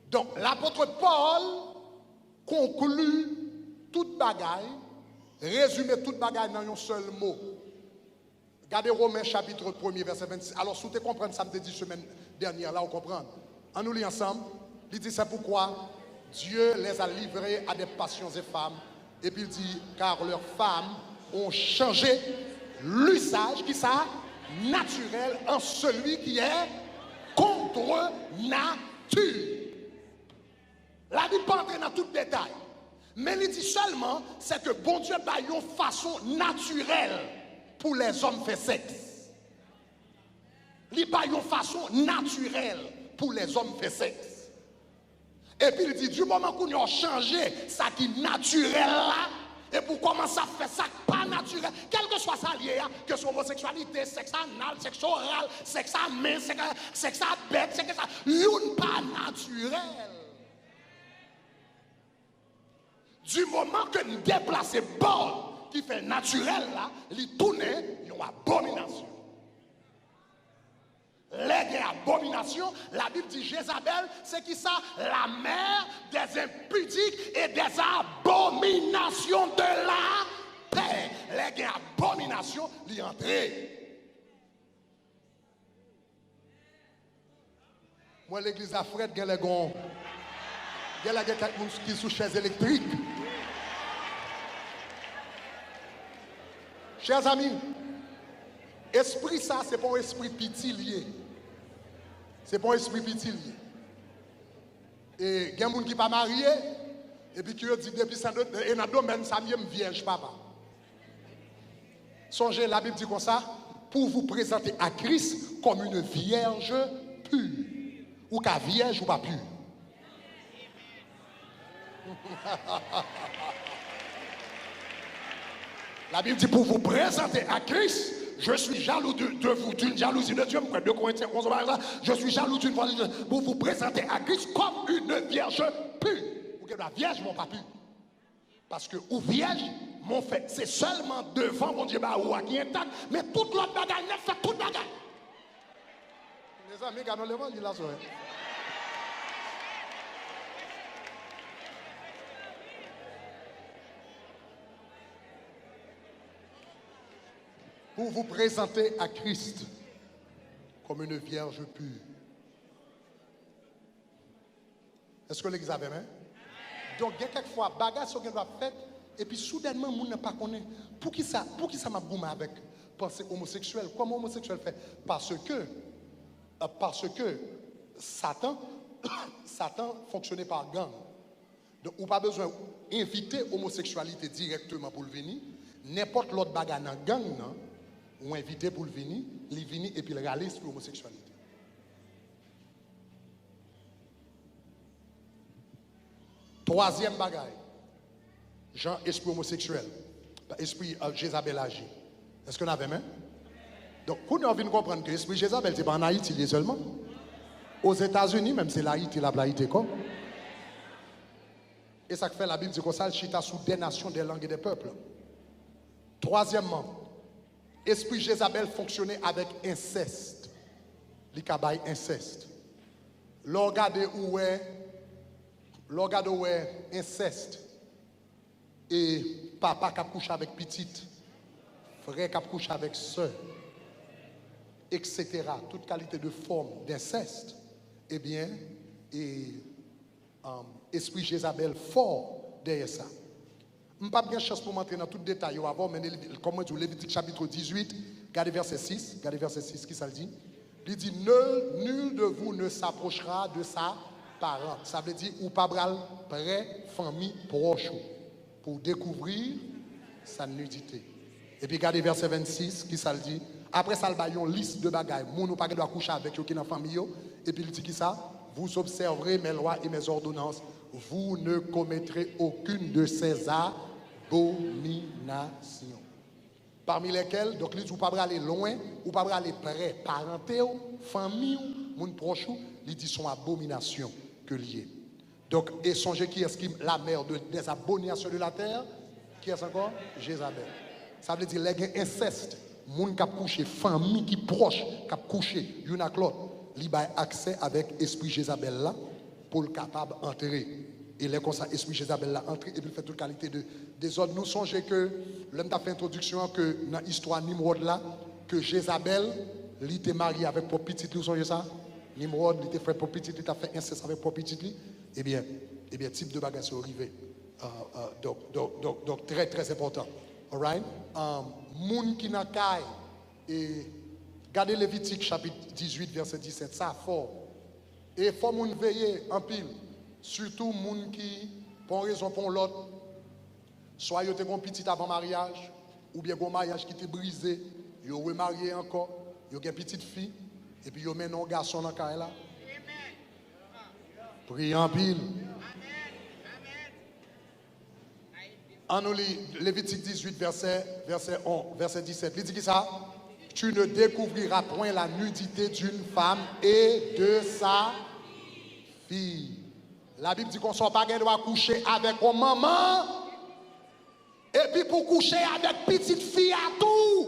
Donc l'apôtre Paul conclut toute bagaille, résume toute bagaille dans un seul mot. Regardez Romains chapitre 1er verset 26. Alors si vous comprenez ça me dit semaine dernière là on comprend. On nous lit ensemble. Il dit c'est pourquoi Dieu les a livrés à des passions et femmes. Et puis il dit, car leurs femmes ont changé l'usage qui ça naturel en celui qui est contre nature. La Bible pas entrer dans tout détail. Mais il dit seulement, c'est que bon Dieu a une façon naturelle pour les hommes faire sexe. Il a une façon naturelle pour les hommes faire sexe. Et puis il dit, du moment qu'on a changé ça qui est naturel là, et pour commencer à faire ça pas naturel, quel que soit ça lié, que ce soit homosexualité, sexe anal, sexe oral, sexe à main, sexe à bête, sexe à une pas naturel. Du moment que nous déplaçons bon qui fait naturel là, il tourne une abomination. Les abominations, la Bible dit Jézabel, c'est qui ça? La mère des impudiques et des abominations de la paix. Les abominations, l'y entrer. Moi, l'église à Fred, il y a quelqu'un qui est sous chaise électrique. Chers amis, esprit ça, c'est pas un esprit pitilier. C'est pas un esprit pitilier. Et il y a des gens qui ne sont pas mariés, et puis qui dit depuis ça, et dans le domaine, ça me vierge, papa. Songez, la Bible dit comme ça, pour vous présenter à Christ comme une vierge pure. Ou qu'à vierge ou pas pure. La Bible dit pour vous présenter à Christ, je suis jaloux de vous, d'une jalousie de Dieu. 2 Corinthiens 11, je suis jaloux d'une fois pour vous présenter à Christ comme une vierge pure. Ou que la vierge, mon pas pure. Parce que ou vierge, mon fait, c'est seulement devant mon Dieu qui est intact, mais toute l'autre bagaille, n'est fait toute bagaille. Les amis, quand on l'évangile là, pour vous présenter à Christ comme une vierge pure. Est-ce que l'église avait main? Donc, il y a quelquefois, bagarre ce qu'elle va faire, et puis soudainement, le monde ne pas connaît. Pour qui ça m'a boumé avec pensée homosexuelle? Comment homosexuel fait? Parce que Satan fonctionnait par gang. Donc, on n'a pas besoin d'inviter l'homosexualité directement pour le venir. N'importe l'autre bagarre dans gang, non? Ou invité pour le venir, il vient et puis il réalise sur l'homosexualité. Troisième bagaille, Jean, esprit homosexuel, esprit Jézabel agi. Est-ce qu'on avait même? Donc, on a envie de comprendre que l'esprit Jézabel, ce n'est pas en Haïti seulement. Aux États-Unis, même c'est l'Haïti, la Haïti comme. Et ça fait la Bible dit qu'on s'est chita sous des nations, des langues et des peuples. Troisièmement, esprit Jézabel fonctionnait avec inceste. L'ikabaï inceste. L'orgade où est inceste. Et papa qui couche avec petite, frère qui couche avec soeur, etc. Toute qualité de forme d'inceste. Eh bien, esprit Jézabel fort derrière ça. Je n'ai pas bien chance pour m'entrer dans tout le détail avant, mais comme je Lévitique chapitre 18, regardez verset 6, qui ça le dit. Il dit, nul de vous ne s'approchera de sa parente. Ça veut dire, ou pas bral près, famille proche, pour découvrir sa nudité. Et puis regardez verset 26, qui ça le dit. Après ça, il y a une liste de bagailles. Moun ou pas doit coucher avec eux qui dans la famille. Et puis il dit qui ça? Vous observerez mes lois et mes ordonnances. Vous ne commettrez aucune de ces abominations. Parmi lesquelles, donc, il dit, vous ne pouvez pas aller loin, ou pas aller près, parenté, famille, moun proche, il dit son abomination que lié. Donc, et songez qui est la mère des abominations de la terre? Qui est encore? Jézabel. Ça veut dire les inceste, moun qui a couché, famille qui proche, qui a couché, y'en a l'autre, il a accès avec esprit Jézabel là pour le capable d'entrer. Et là, comme ça, esprit Jézabel là entré et puis il fait toute qualité de désordre. Nous songez que l'homme t'a fait introduction que dans l'histoire Nimrod là, que Jézabel, il était marié avec pour petit, vous songez ça? Nimrod, il était fait pour petit, il a fait inceste avec pour petit. Eh bien, type de bagage est arrivé. Donc, très, très important. All right? Moun qui n'a qu'aille et regardez Lévitique chapitre 18, verset 17, ça fort. Et il faut moun veiller en pile. Surtout moun qui, pour une raison pour l'autre, soit yo te gon petit avant mariage, ou bien gon mariage qui était brisé, yo remarié encore, yo gen petite fille, et puis yo mène un garçon dans la là. Priez en pile. En nous lit Lévitique 18, verset 17. Il dit qui ça? Tu ne découvriras point la nudité d'une femme et de sa fille. La Bible dit qu'on ne soit pas doit coucher avec une maman et puis pour coucher avec petite fille à tout.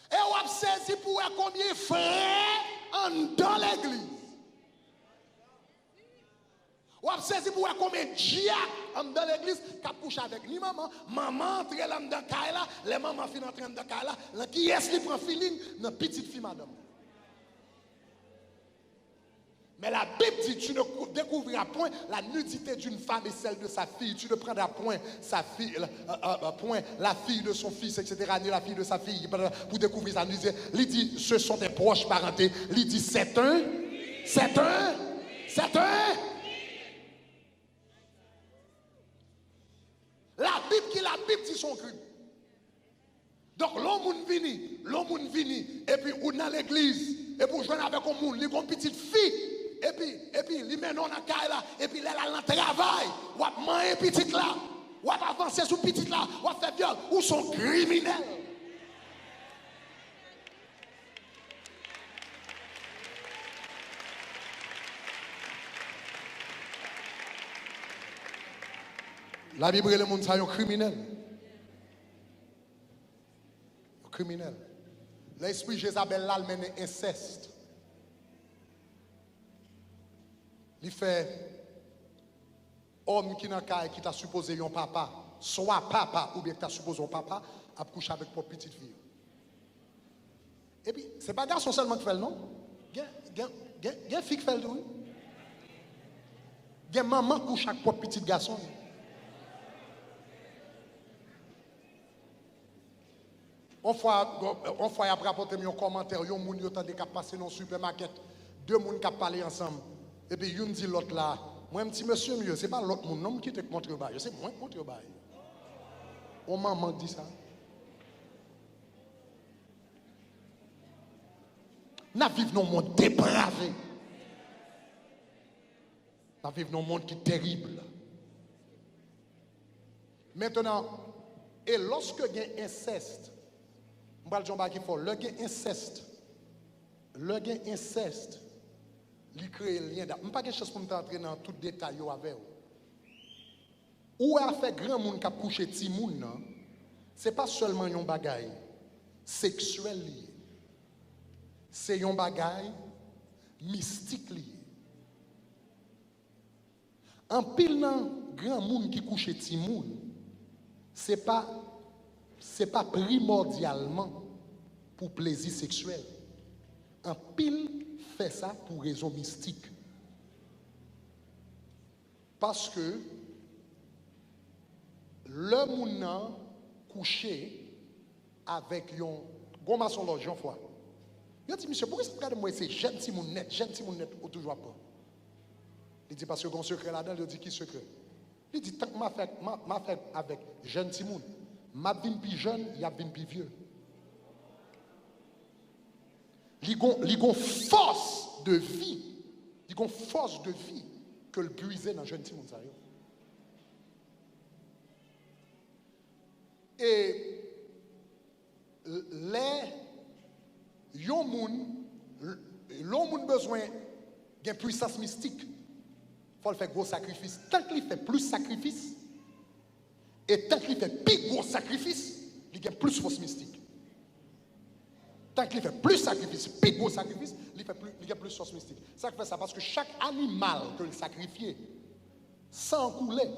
Et on a saisi pour combien de frères dans l'église. On a saisi pour combien de diacres dans l'église qui a couché avec ni maman. Maman entre là dans Kaila, les mamans finissent entrer dans Kaila. Qui est-ce qui prend feeling? Dans petite fille madame. Mais la Bible dit, tu ne découvriras point la nudité d'une femme et celle de sa fille. Tu ne prendras point sa fille, point la fille de son fils, etc., ni la fille de sa fille, pour découvrir sa nudité. Il dit, ce sont des proches parentés. Il dit, c'est un. La Bible dit son crime. Donc, l'homme vini, et puis, ou dans l'église, et pour jouer avec un monde, il y a une petite fille. Et puis, il met dans la caille là, et puis, il est dans le travail. Ou à manger petite là, ou à avancer sur petite là, ou à faire viol, ou sont criminels. La Bible est le monde ça un criminel. Criminel. L'esprit Jézabel là le mène inceste. Il fait homme qui n'a qu'à qui t'a supposé un papa, soit papa ou bien t'a supposé un papa, a couché avec pour petite fille. Et puis c'est pas garçon seulement qui fait le non. Gen fille qui fait le tout. Gen maman couche avec pour petit garçon. On fois après apporter un commentaire, yon moun yo tande k'ap passer dans supermarché, deux moun k'ap parler ensemble. Et puis yon dit l'autre là, moi un petit monsieur mieux, c'est pas l'autre moun non qui te montre au bail, c'est moi qui montre au bail. On maman dit ça. Nous vivons dans un monde dépravé. Nous vivons dans un monde qui est terrible. Maintenant, et lorsque il y a inceste, je vais dire qu'il faut, le inceste, il crée un lien. Je ne pas quelque chose pour m'entrer dans tout détail avec vous. Ou a fait grand monde qui a couché petit monde, ce n'est pas seulement un bagage sexuel lié. C'est un bagage mystique lié. En pile dans grand monde qui couche petit monde, c'est pas primordialement pour plaisir sexuel. En pile fait ça pour raison mystique. Parce que le monde couché avec un gros maçon là, Jean-Fois. Il dit, monsieur, pourquoi vous regardez moi, c'est jeune si mon net, ou toujours pas. Il dit, parce que mon secret là-dedans, il dit, qui secret? Il dit, tant que m'a fait avec jeune Timoun, m'a vin plus jeune, il a vin plus vieux. Il a une force de vie, que le puiser dans jeune Timoun. Et l'homme besoin d'une puissance mystique. Il faut faire gros sacrifice. Tant qu'il fait plus sacrifice, et tant qu'il fait plus gros sacrifice, il a plus force mystique. Tant qu'il fait plus sacrifice, plus gros sacrifice, il a plus force mystique. Ça fait ça parce que chaque animal que il sacrifie, sans couler,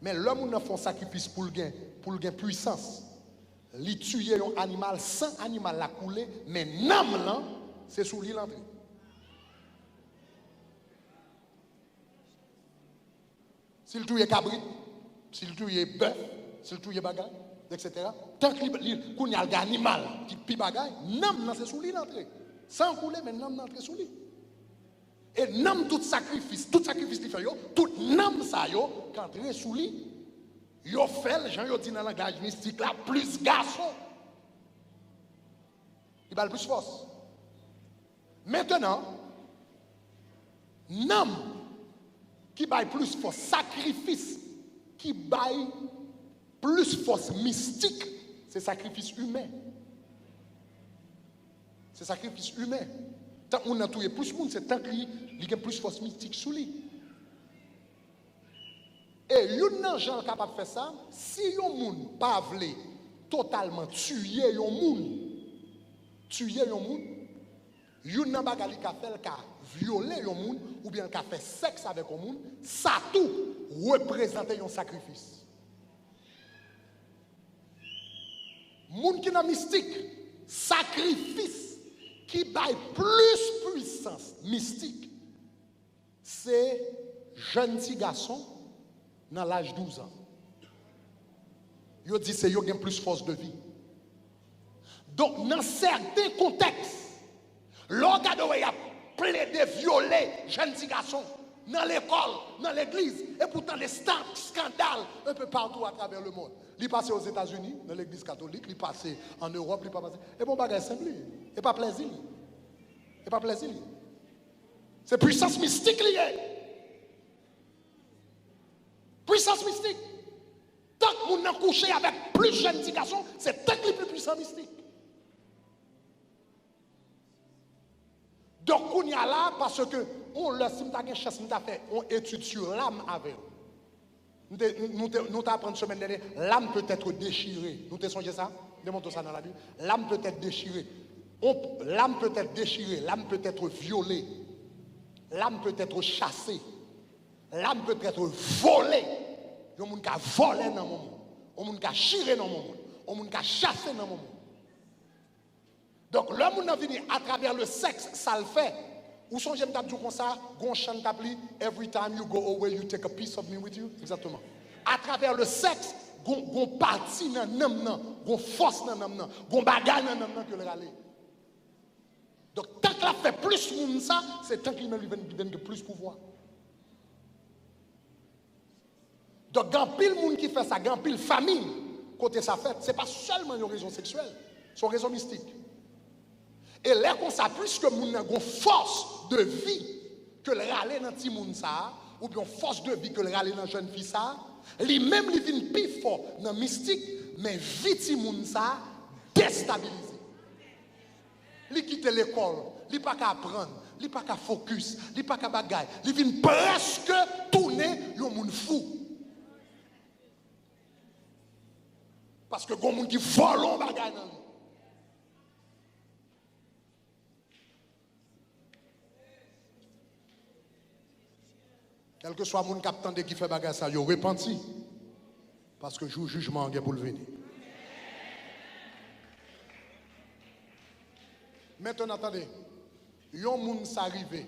mais l'homme ne fait sacrifice pour le gain puissance. Il tue un animal sans animal la couler, mais l'âme là, c'est sous l'île entrée. S'il tue cabrit, s'il tue bœuf, s'il tue bagay, etc. Tant qu'il y a un animal qui pi bagay, l'âme là c'est sous l'île entrée. Sans couler, mais l'âme entrée sous l'île. Et l'âme tout sacrifice qu'il fait, tout l'âme ça yo, quand entré sous l'île. Yo fait, Jean yo dit dans le langage mystique là, plus garçon. Il a plus force. Maintenant, l'homme qui baille plus force, sacrifice, qui baille plus force mystique, c'est sacrifice humain. C'est sacrifice humain. Tant qu'on a tué plus de monde, c'est tant qu'il y a plus force mystique sous lui. Et yon gens capable de faire ça, si yon moun pas vle totalement tuer yon moun, yon nan bagali ka fait ka violer yon moun ou bien ka fait sexe avec yon moun, ça tout représente un sacrifice. Moun qui nan mystique, sacrifice qui baille plus puissance mystique, c'est jeune petit garçon dans l'âge de 12 ans. Yo dit c'est yo gen plus force de vie. Donc dans certains contextes, l'organe y a plaidé violer jeunes petits garçons dans l'école, dans l'église, et pourtant des scandales un peu partout à travers le monde. Il passé aux États-Unis, dans l'église catholique, il passé en Europe, il passé. Et bon bagage simple, et pas plaisir. Et pas plaisir. C'est puissance mystique liée. Puissance mystique. Tant que nous avons couché avec plus de jeunes petits garçons, c'est tant que les plus puissants mystique. Donc, on y a là parce que on leur si une chance de faire une étude sur l'âme avec eux. Nous t'apprenons semaine dernière, l'âme peut être déchirée. Nous t'avons songé ça? Démontre ça dans la Bible. L'âme peut être déchirée. L'âme peut être déchirée, l'âme peut être violée, l'âme peut être chassée, l'âme peut être volée. Il y a des gens qui ont volé dans mon monde, il y a des gens qui ont chiré dans mon monde, il y a des gens qui ont chassé dans mon monde. Donc, l'homme qui vient à travers le sexe, ça le fait. Ou son j'aime dire comme ça, gon chante t'appli, every time you go away, you take a piece of me with you. Exactement. À travers le sexe, gon parti dans nam nan, gon force dans nam nan, gon bagage dans nam nan que le râler. Donc, tant qu'il a fait plus de monde ça, c'est tant qu'il lui donne de plus pouvoir. Donc, il y a pile monde qui fait ça, il y a pile famille côté ça fait, ce n'est pas seulement une raison sexuelle, c'est une raison mystique. Et là, comme ça, puisque moun a une force de vie que le râler dans petit monde ça, ou bien une force de vie que le râler dans jeune fille ça, lui-même, il vient plus fort dans le mystique, mais vite monde ça déstabilisé. Il quitte l'école, il pas qu'à apprendre, il pas qu'à focus, il pas qu'à bagaille, il vient presque tourner le monde fou. Parce que il y a des gens qui volent bagaille dans lui. Quel que soit mon capitaine qui fait bagaille ça, il repenti. Parce que le jugement est pour le venir. Maintenant, attendez. Yon moun s'arrive.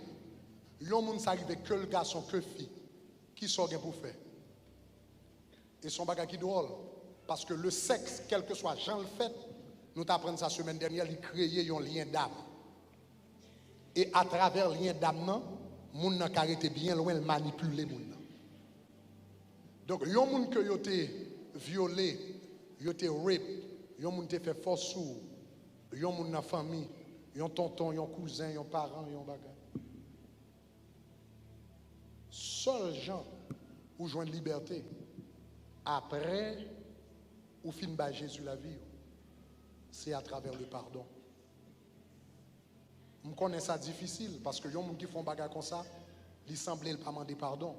Yon moun s'arrive que le garçon, que fille. Qui sort pour faire. Et son bagage qui drôle. Parce que le sexe, quel que soit Jean le fait, nous t'apprenons ça la semaine dernière, il crée un lien d'âme. Et à travers le lien d'âme, moun nan karete bien loin de manipuler moun nan. Donc yon moun que yo te violé, yo te rape, yon moun te fait force sou, yon moun nan famille, yon tonton, yon cousin, yon parent, yon bagay. Seul gens ou joindre liberté après ou fin ba Jésus la vie, c'est à travers le pardon. Je connais ça difficile parce que les gens qui font bagarre comme ça, ils semblent pas demander pardon.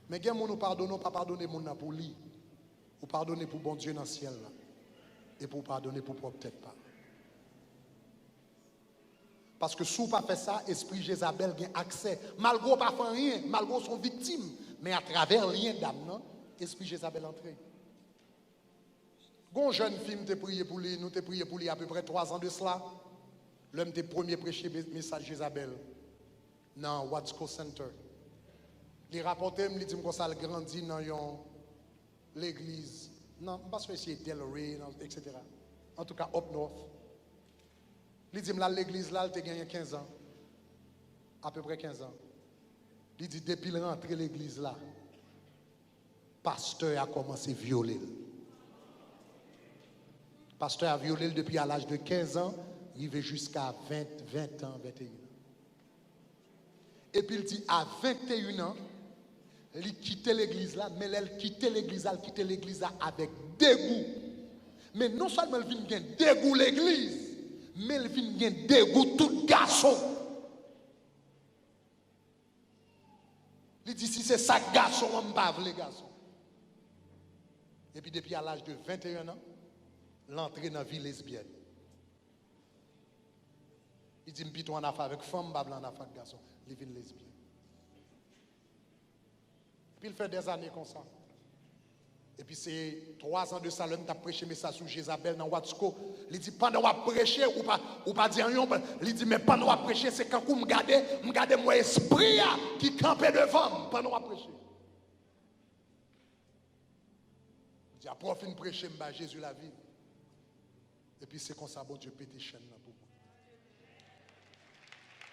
Mais les gens qui pardonnent, pas pardonner pour lui, ou pardonner pour bon Dieu dans le ciel, là, et pour pardonner pour propre tête pas. Parce que si vous pas fait ça, esprit Jézabel a accès, malgré pas fait rien, malgré son victime, mais à travers lien d'âme, esprit Jézabel entré. Gon jeune fille nous prié pour lui, nous t'ai prié pour lui à peu près 3 ans de cela. L'homme des premiers prêché message Jézabel dans Watsco Center. Il rapportait, il dit que ça grandit dans l'église. Non, parce que c'est Delray, etc. En tout cas, up north. Il dit que l'église là, il a gagné 15 ans. À peu près 15 ans. Il dit depuis qu'il rentre l'église là, le pasteur a commencé à violer. Le pasteur a violé depuis à l'âge de 15 ans. Il va jusqu'à 20 ans, 21 ans. Et puis il dit, à 21 ans, il quitte l'église là, mais il quitte l'église là avec dégoût. Mais non seulement il vient dégoût l'église, mais il vient dégoût tout garçon. Il dit, si c'est ça garçon, on ne pas les garçons. Et puis depuis à l'âge de 21 ans, l'entrée dans la vie lesbienne. Il dit, je en affaire avec femme, je en affaire avec garçon. Il vient lesbien. Puis il fait des années comme ça. Et puis c'est 3 ans de ça, l'homme t'a prêché message sur Jézabel dans Watsco. Il dit, pendant qu'on prêcher, ou pas dire rien, il dit, mais pendant qu'on prêcher, c'est quand vous me gardez mon esprit qui campait devant pendant qu'on prêcher. Il dit, après fin prêcher, Jésus la vie. Et puis c'est comme ça, bon Dieu pète chaîne pour moi.